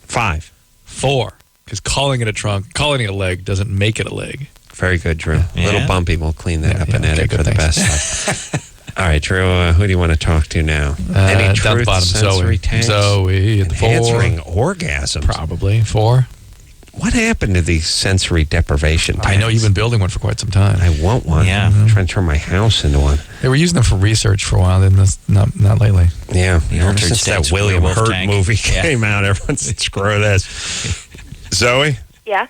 5. 4. Because calling it a leg doesn't make it a leg. Very good, Drew. A little bumpy. We'll clean that up and edit for the best stuff. All right, Drew, who do you want to talk to now? Any down the bottom, sensory tags? Zoe at 4. Answering orgasms. Probably 4. What happened to the sensory deprivation tags? I know you've been building one for quite some time. I want one. Yeah. I'm trying to turn my house into one. They were using them for research for a while, then not lately. Yeah. Altered Since states that William werewolf Hurt tank. movie came out, everyone said, screw this. Zoe, Yeah?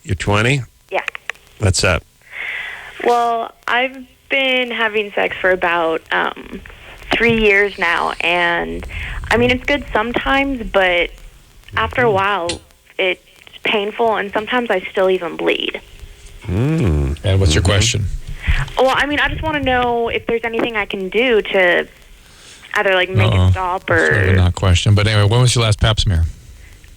you're 20? Yeah. What's up? Well, I've been having sex for about 3 years now, and I mean, it's good sometimes, but after a while, it's painful, and sometimes I still even bleed. And what's your question? Well, I mean, I just want to know if there's anything I can do to either make it stop or... Sort of a not question. But anyway, when was your last pap smear?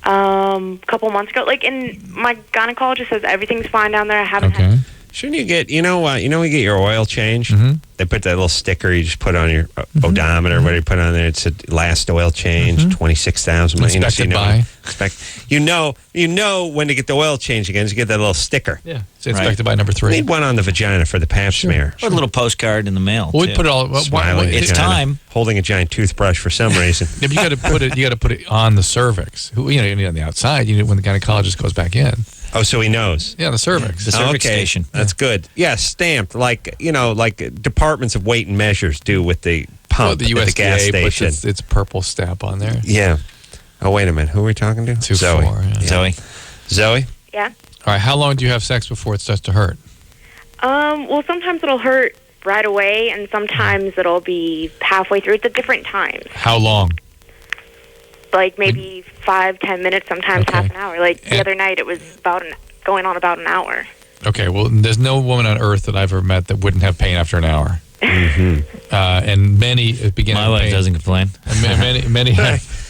A couple months ago. And my gynecologist says everything's fine down there. I haven't had... Shouldn't you get, you get your oil change? They put that little sticker you just put on your odometer, what do you put on there? It said last oil change, 26,000. Inspected by. You know when to get the oil change again. You get that little sticker. Yeah, it's inspected by number 3. We need one on the vagina for the pap smear. Or a little postcard in the mail. Well, we put it all. Smiling it's vagina, time. Holding a giant toothbrush for some reason. Yeah, but you got to put it on the cervix. You need on the outside. When the gynecologist goes back in. Oh, so he knows. Yeah, the cervix. The cervix station. That's good. Yeah, stamped like departments of weight and measures do with the pump the USDA at the gas station. puts its purple stamp on there. Yeah. Oh, wait a minute. Who are we talking to? 2-4. Zoe. Yeah. Zoe? Yeah? All right, how long do you have sex before it starts to hurt? Well, sometimes it'll hurt right away, and sometimes it'll be halfway through. It's at different times. How long? Maybe 5-10 minutes, sometimes half an hour. The other night, it was going on about an hour. Okay, well, there's no woman on earth that I've ever met that wouldn't have pain after an hour. And many begin. My wife doesn't complain. Many have.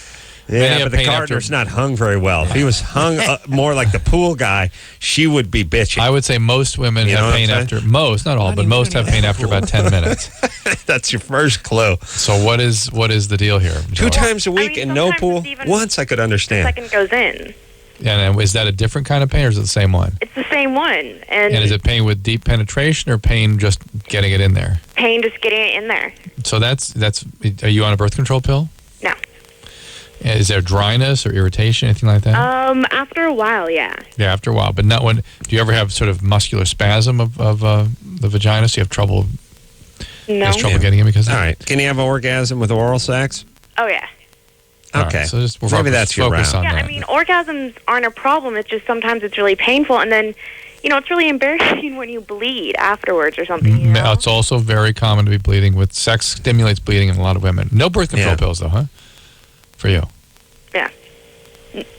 Yeah, but the gardener's not hung very well. If he was hung more like the pool guy, she would be bitching. I would say most women have pain after, not all, but most have pain after about 10 minutes. That's your first clue. So what is the deal here? 2 times a week and no pool? Once I could understand. The second goes in. And is that a different kind of pain or is it the same one? It's the same one. And is it pain with deep penetration or pain just getting it in there? Pain just getting it in there. So are you on a birth control pill? No. Is there dryness or irritation, anything like that? After a while, yeah. Yeah, after a while. But not when. Do you ever have sort of muscular spasm of the vagina? So you have trouble? No. Trouble getting in because of All right. Can you have an orgasm with oral sex? Oh, yeah. Okay. Right, so just maybe that's your route. Yeah, I mean, orgasms aren't a problem. It's just sometimes it's really painful. And then, it's really embarrassing when you bleed afterwards or something. It's also very common to be bleeding with sex stimulates bleeding in a lot of women. No birth control pills, though, huh? For you. Yeah.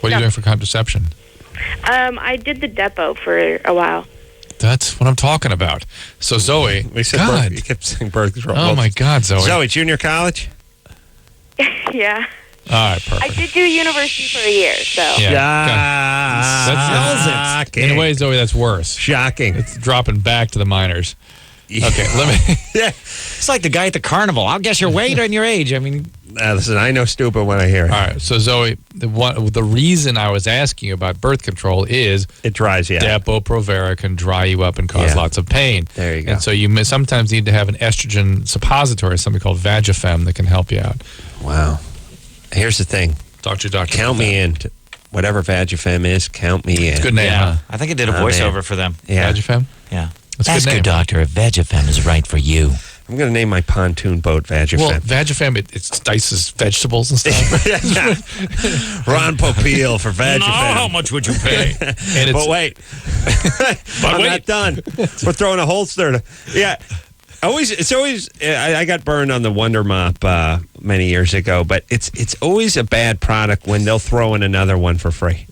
What are you doing for contraception? I did the depot for a while. That's what I'm talking about. So, Zoe, We said God. you kept saying birth control. Oh, my God, Zoe. Zoe, junior college? Yeah. All right, perfect. I did do university for a year, so. That's in a way, Zoe, that's worse. Shocking. It's dropping back to the minors. Okay, let me. It's like the guy at the carnival. I'll guess your weight and your age. I mean, listen, I know stupid when I hear it. All right, so Zoe, the reason I was asking you about birth control is it dries you out. Depo-Provera can dry you up and cause lots of pain. There you go. And so you sometimes need to have an estrogen suppository, something called Vagifem, that can help you out. Wow. Here's the thing. Talk to your doctor. Count me in. Whatever Vagifem is, count me in. It's a good name, huh? I think I did a voiceover for them. Yeah. Vagifem? Yeah. That's a good Ask your name. doctor if Vagifem is right for you. I'm going to name my pontoon boat Vagifem. Well, Vagifem, it dices vegetables and stuff. Ron Popeil for Vagifem. How much would you pay? And But wait. I'm not done. We're throwing a holster. Yeah. It's always. I got burned on the Wonder Mop many years ago, but it's always a bad product when they'll throw in another one for free.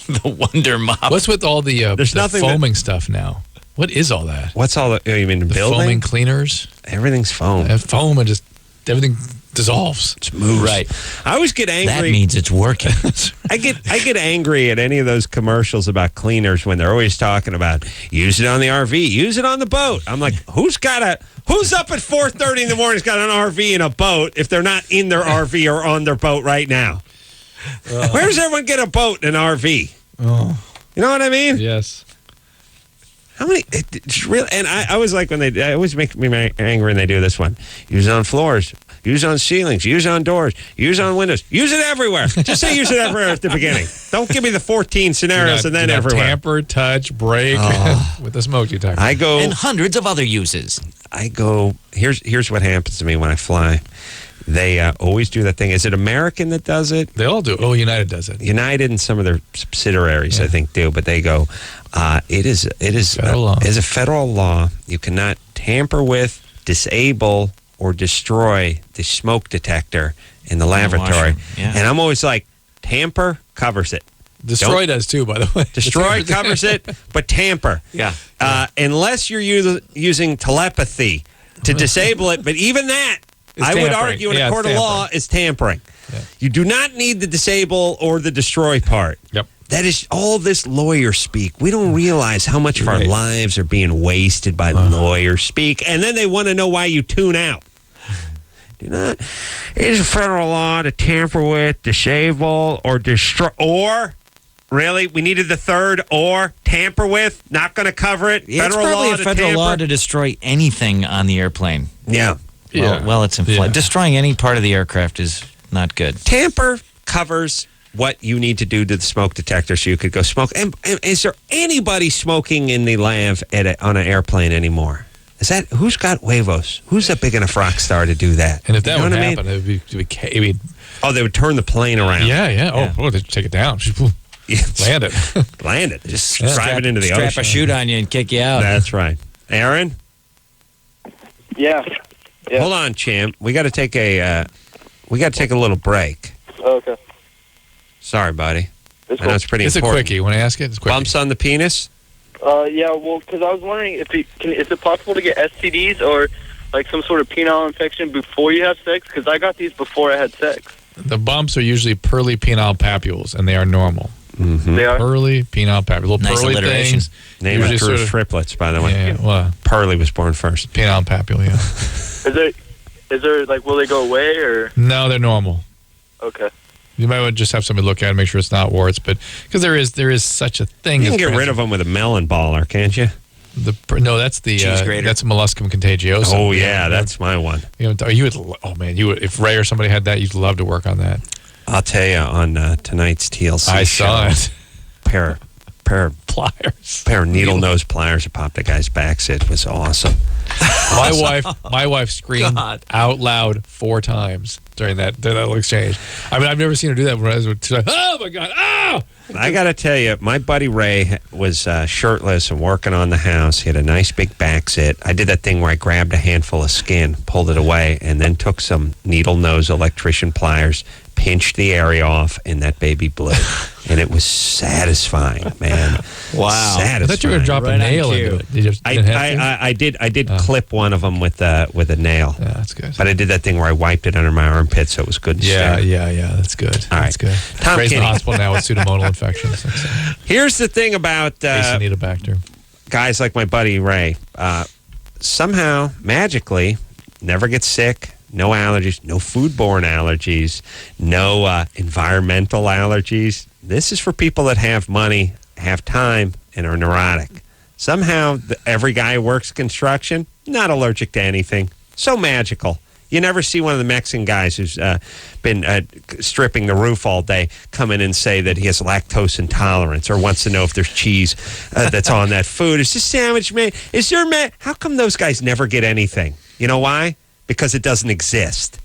The Wonder Mop. What's with all the There's nothing foaming stuff now? What is all that? What's all the? You mean the building? Foaming cleaners? Everything's foam. Foam and just everything dissolves. It's moves. Right. I always get angry. That means it's working. I get angry at any of those commercials about cleaners when they're always talking about use it on the RV, use it on the boat. I'm like, who's up at 4:30 in the morning has got an RV and a boat if they're not in their RV or on their boat right now? Where does everyone get a boat and an RV? Oh. You know what I mean? Yes. How many? It's really, and I always like when they always make me angry when they do this one. Use it on floors, use it on ceilings, use it on doors, use it on windows, use it everywhere. Just say use it everywhere at the beginning. Don't give me the 14 scenarios and then everywhere. Tamper, touch, break with the smoke detector. I go and hundreds of other uses. Here's what happens to me when I fly. They always do that thing. Is it American that does it? They all do. Oh, United does it. United and some of their subsidiaries, I think, do. But they go, it is federal law. It is a federal law. You cannot tamper with, disable, or destroy the smoke detector in the laboratory. Yeah. And I'm always like, tamper covers it. Destroy does too, by the way. Destroy covers it, but tamper. Yeah. Unless you're using telepathy to disable it. But even that, I would argue in a court of law is tampering. Yeah. You do not need the disable or the destroy part. Yep. That is all this lawyer speak. We don't realize how much of our lives are being wasted by lawyer speak. And then they want to know why you tune out. Do not. It is a federal law to tamper with, disable, or destroy. Or, really? We needed the third, or tamper with? Not going to cover it? It's probably a federal law to destroy anything on the airplane. Yeah. Well, it's in flight. Destroying any part of the aircraft is not good. Tamper covers what you need to do to the smoke detector so you could go smoke. And is there anybody smoking in the lab on an airplane anymore? Who's got huevos? Who's a big enough rock star to do that? And if that would what happen, it would be they would turn the plane around. Yeah. Oh, they'd take it down. Land it. Land it. Just drive it into the ocean. Strap a chute on you and kick you out. That's right. Aaron? Yeah. Hold on, champ. We got to take a little break. Okay. Sorry, buddy. It's I know it's pretty It's important. a quickie. You want to ask it? It's a quickie. Bumps on the penis? Yeah, well, because I was wondering is it possible to get STDs or like some sort of penile infection before you have sex? Because I got these before I had sex. The bumps are usually pearly penile papules, and they are normal. Mm-hmm. They are? Pearly penile papules. Little Nice pearly alliteration. things. Named Usually after sort of- triplets, by the way. Yeah, well, Pearly was born first. penile papule, yeah. Is there like, will they go away or? No, they're normal. Okay. You might want to just have somebody look at it and make sure it's not warts, but because there is such a thing. You can as get rid of them with a melon baller, can't you? No, that's the Cheese grater. that's molluscum contagiosum. Oh, yeah, that's my one. You would. Oh man, you would. If Ray or somebody had that, you'd love to work on that. I'll tell you on tonight's TLC I show. saw it. Pair of Pliers. pair of needle nose pliers that popped the guy's back. It was awesome. My wife screamed out loud 4 times during that little exchange. I mean, I've never seen her do that. She's like, oh my God, ah! I got to tell you, my buddy Ray was shirtless and working on the house. He had a nice big back sit. I did that thing where I grabbed a handful of skin, pulled it away, and then took some needle nose electrician pliers, pinched the area off, and that baby bled. And it was satisfying, man. Wow. Satisfying. I thought you were going to drop a nail into it. Did you just didn't have to? I did clip one of them with a nail. Yeah, that's good. But I did that thing where I wiped it under my armpit, so it was good and Yeah, steady. that's good. All right. That's good. Tom Ray's in the Kinney. hospital now with pseudomonal infections. Here's the thing about Acinetobacter. guys like my buddy Ray. Somehow, magically, never get sick. No allergies, no foodborne allergies, no environmental allergies. This is for people that have money, have time, and are neurotic. Somehow, every guy who works construction, not allergic to anything. So magical. You never see one of the Mexican guys who's been stripping the roof all day come in and say that he has lactose intolerance or wants to know if there's cheese that's on that food. Is this sandwich made? Is there How come those guys never get anything? You know why? Because it doesn't exist.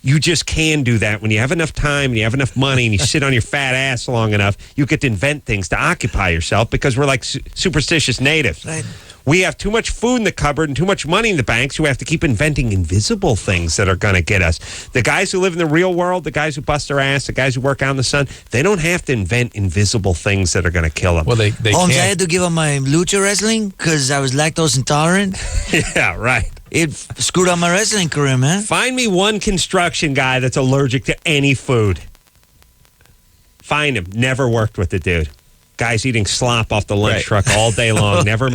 You just can do that when you have enough time and you have enough money and you sit on your fat ass long enough. You get to invent things to occupy yourself because we're like superstitious natives. Right. We have too much food in the cupboard and too much money in the bank, so we have to keep inventing invisible things that are going to get us. The guys who live in the real world, the guys who bust their ass, the guys who work out in the sun, they don't have to invent invisible things that are going to kill them. Well, they Holmes, I can't. had to give up my lucha wrestling because I was lactose intolerant. Yeah, right. It screwed up my wrestling career, man. Find me one construction guy that's allergic to any food. Find him. Never worked with the dude. Guy's eating slop off the lunch truck all day long. Never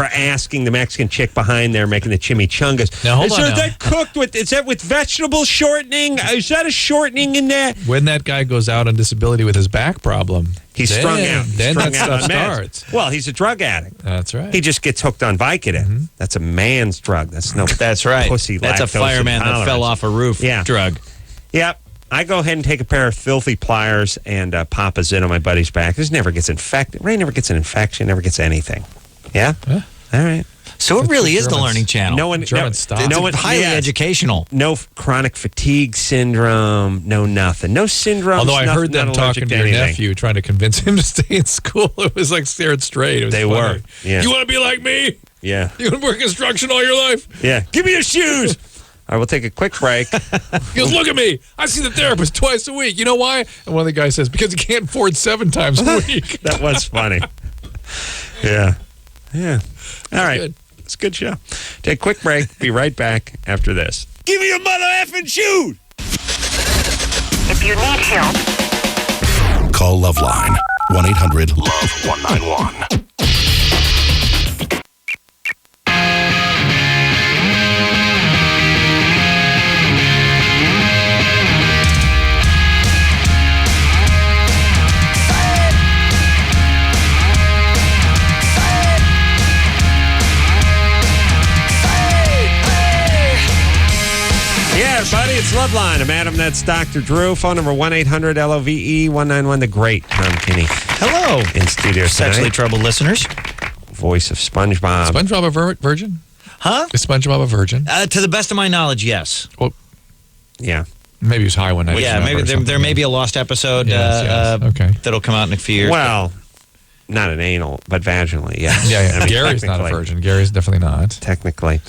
asking the Mexican chick behind there making the chimichangas. Now, hold on now. Is that cooked with? Is that with vegetable shortening? Is that a shortening in that? When that guy goes out on disability with his back problem, He's strung out. Then Strung that out stuff on meds. starts. Well, he's a drug addict. That's right. He just gets hooked on Vicodin. That's a man's drug. That's no. That's right. Pussy. That's a lactose fireman that intolerance. fell off a roof Yeah. drug. Yep. I go ahead and take a pair of filthy pliers and pop a zit on my buddy's back. This never gets infected. Ray never gets an infection, never gets anything. Yeah? Yeah. All right. So it really is the learning channel. No one, German no, style. no one, Highly educational. No chronic fatigue syndrome, no nothing. No syndrome. Although I heard them talking to your nephew, trying to convince him to stay in school. It was like scared straight. It was They funny. were. Yeah. You want to be like me? Yeah. You want to work construction all your life? Yeah. Give me your shoes. All right, we'll take a quick break. He goes, look at me. I see the therapist twice a week. You know why? And one of the guys says, because he can't afford 7 times a week. That was funny. Yeah. Yeah. All right. good. It's a good show. Take a quick break. Be right back after this. Give me your mother effing shoes. If you need help, Call LoveLine. 1-800-LOVE-191. Yeah, buddy, it's Loveline. I'm Adam. That's Dr. Drew. Phone number 1-800-LOVE-191. The great Tom Kinney. Hello. In studio Sexually tonight. troubled listeners. Voice of SpongeBob. SpongeBob a virgin? Huh? Is SpongeBob a virgin? To the best of my knowledge, yes. Well, yeah. Maybe he was high one night. Yeah, maybe there may be a lost episode okay. that'll come out in a few years. Well, not an anal, but vaginally, yes. Yeah. I mean, Gary's not a technically. virgin. Gary's definitely not. Technically.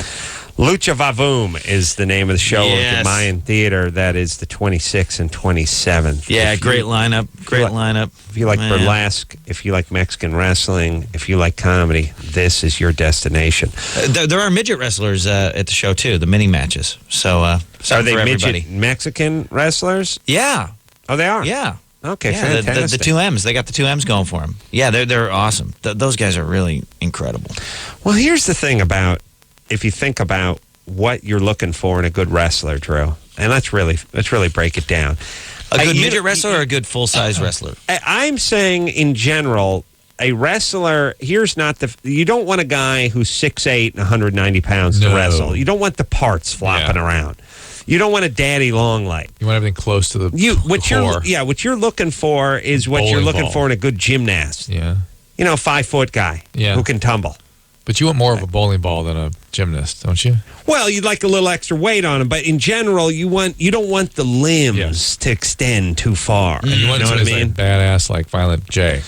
Lucha Vavoom is the name of the show at Yes. the Mayan Theater. That is the 26th and 27th. Yeah, If great you- lineup. Great lineup. If you like Man. burlesque, if you like Mexican wrestling, if you like comedy, this is your destination. There are midget wrestlers at the show too. The mini matches. So Are something they for midget everybody. Mexican wrestlers? Yeah. Oh, they are? Yeah. Okay, Yeah, the fantastic. 2 M's. They got the 2 M's going for them. Yeah, they're awesome. Those guys are really incredible. Well, here's the thing about, if you think about what you're looking for in a good wrestler, Drew, and let's really break it down. A good midget wrestler or a good full-size wrestler? I'm saying in general, a wrestler, here's not you don't want a guy who's 6'8" and 190 pounds to No. wrestle. You don't want the parts flopping around. You don't want a daddy long leg. You want everything close to the What core. you're looking for is what you're Bowling looking ball. for in a good gymnast. Yeah. You know, a 5-foot guy who can tumble. But you want more of a bowling ball than a gymnast, don't you? Well, you'd like a little extra weight on him, but in general, you don't want the limbs to extend too far. And you want know what I somebody mean? like badass like Violent J.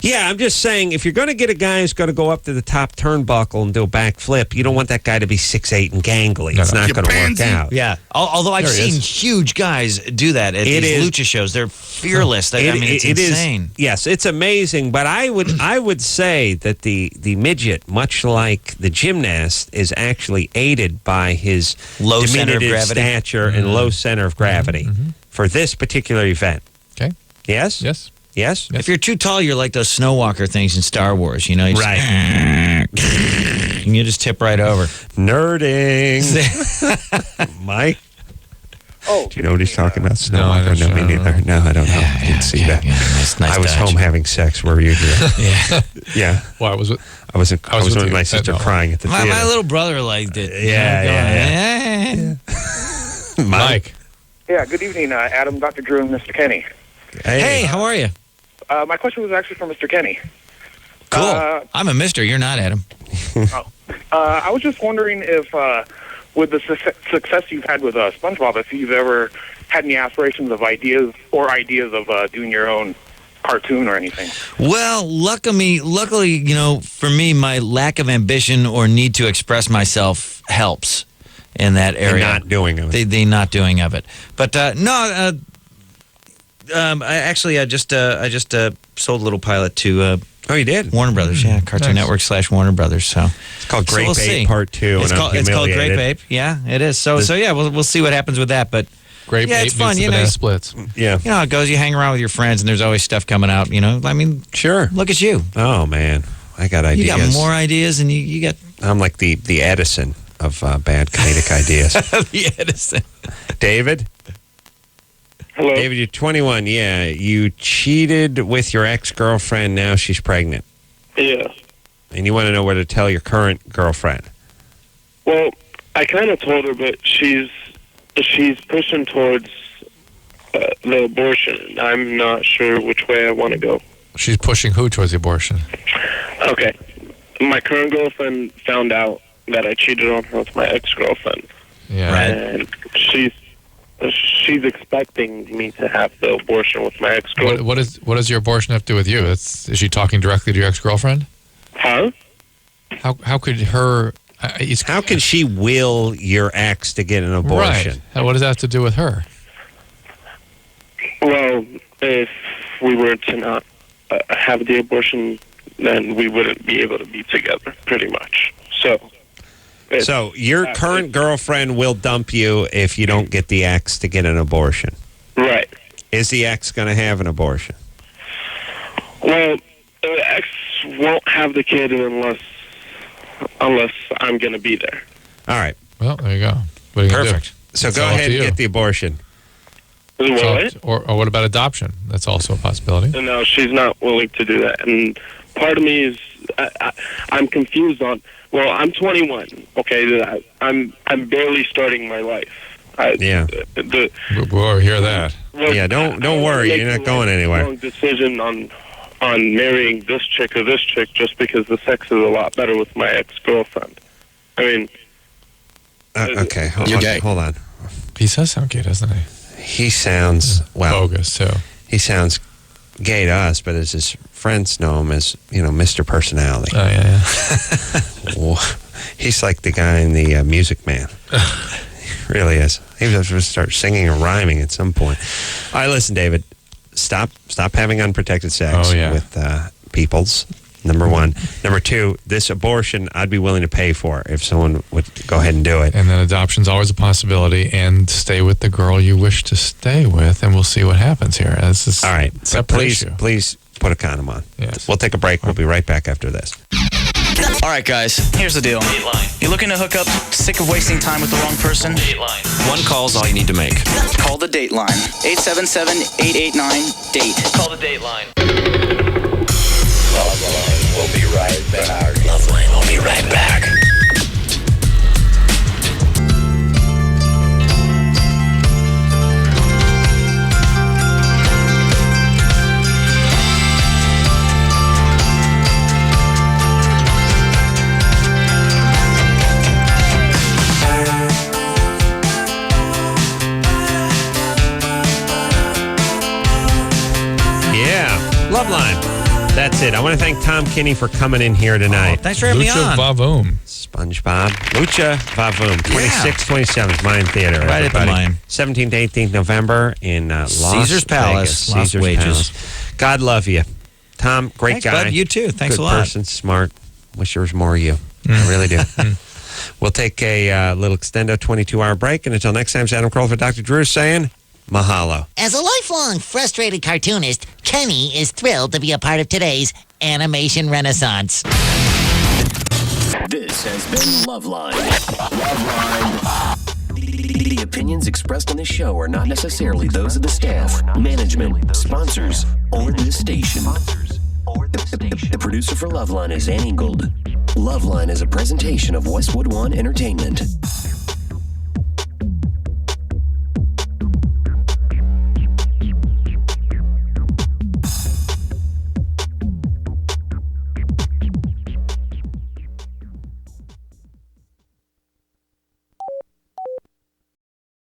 Yeah, I'm just saying, if you're going to get a guy who's going to go up to the top turnbuckle and do a backflip, you don't want that guy to be 6'8" and gangly. It's not going to work out. Yeah. Although I've seen huge guys do that at these lucha shows. They're fearless. It's insane. Yes, it's amazing. But I would say that the midget, much like the gymnast, is actually aided by his low center of diminutive gravity. stature and low center of gravity for this particular event. Okay. Yes? Yes. Yes? If you're too tall, you're like those snow walker things in Star Wars. You know, you just, Right. and you just tip right over. Nerding. Mike? Oh. Do you know what he's talking about? Snow No, I walker? don't No, me know. neither. No, I don't know. I didn't see that. Nice I was dodge. home having sex. Where were you here? Yeah. Yeah. Why was it? I was with you. my sister No. crying at the My theater. little brother liked it. Yeah. Mike. Yeah, good evening, Adam, Dr. Drew, and Mr. Kenny. Hey, how are you? My question was actually for Mr. Kenny. Cool. I'm a mister. You're not, Adam. I was just wondering if, with the success you've had with SpongeBob, if you've ever had any aspirations of ideas of doing your own cartoon or anything. Well, luckily, you know, for me, my lack of ambition or need to express myself helps in that area. Not doing of it. The not doing of it. But no, I just sold a little pilot to. Oh, you did? Warner Brothers, yeah, Cartoon Network / Warner Brothers. So it's called Grape we'll Ape see. Part 2. It's called Grape Ape. Yeah, it is. So yeah, we'll see what happens with that. But Grape yeah, Ape it's fun. meets the You know, banana splits. Yeah. you know how it goes. You hang around with your friends, and there's always stuff coming out. You know, I mean, Sure. look at you. Oh, man. I got ideas. You got more ideas, and you got I'm like the Edison of bad comedic ideas. the Edison. David? Hello? David, you're 21. Yeah. You cheated with your ex-girlfriend. Now she's pregnant. Yeah. And you want to know where to tell your current girlfriend. Well, I kind of told her, but she's pushing towards the abortion. I'm not sure which way I want to go. She's pushing who towards the abortion? Okay. My current girlfriend found out that I cheated on her with my ex-girlfriend. Yeah. And she's expecting me to have the abortion with my ex-girlfriend. What does your abortion have to do with you? Is she talking directly to your ex-girlfriend? Huh? How could her? How can she will your ex to get an abortion? Right. What does that have to do with her? Well, if we were to not have the abortion, then we wouldn't be able to be together, pretty much. So your current girlfriend will dump you if you don't get the ex to get an abortion. Right. Is the ex going to have an abortion? Well, the ex won't have the kid unless I'm going to be there. All right. Well, there you go. What are you gonna do? Perfect. So It's go all up ahead to and you. get the abortion. What? Or what about adoption? That's also a possibility. No, she's not willing to do that. And part of me is I'm confused on. Well, I'm 21. Okay, I'm barely starting my life. Yeah. We'll hear that. Yeah, don't worry. You're not going anywhere. Wrong decision on marrying this chick or this chick just because the sex is a lot better with my ex-girlfriend. I mean, okay, You're hold on. He does sound gay, doesn't he? He sounds bogus too. He sounds gay to us, but as his friends know him as Mr. Personality. Oh yeah. He's like the guy in the Music Man. He really is. He was going to start singing or rhyming at some point. All right, listen, David. Stop having unprotected sex with peoples. Number one. Number two, this abortion I'd be willing to pay for if someone would go ahead and do it. And then adoption's always a possibility. And stay with the girl you wish to stay with, and we'll see what happens here. All right. So please put a condom on. Yes. We'll take a break. We'll be right back after this. All right, guys, here's the deal. You looking to hook up? Sick of wasting time with the wrong person? One call's all you need to make. Call the Dateline. 877-889-DATE. Call the Dateline. LoveLine will be right back. LoveLine will be right back. LoveLine. That's that's it. I want to thank Tom Kinney for coming in here tonight. Thanks for having me on. Lucha Vavoom. SpongeBob. Lucha Vavoom. 26th, 27th, Mayan Theater. Right at the Mayan. 17th, 18th November in Las Caesar's Palace. Vegas. Caesar's Wages. Palace. God love you. Tom, great Thanks, guy. bud. You too. Thanks Good a lot. person, smart. Wish there was more of you. I really do. We'll take a little extendo 22-hour break, and until next time, it's Adam Kroll for Dr. Drew saying mahalo. As a lifelong frustrated cartoonist, Kenny is thrilled to be a part of today's animation renaissance. This has been LoveLine. The opinions expressed on this show are not necessarily those of the staff, management, sponsors, or this station. The producer for LoveLine is Ann Ingold. LoveLine is a presentation of Westwood One Entertainment.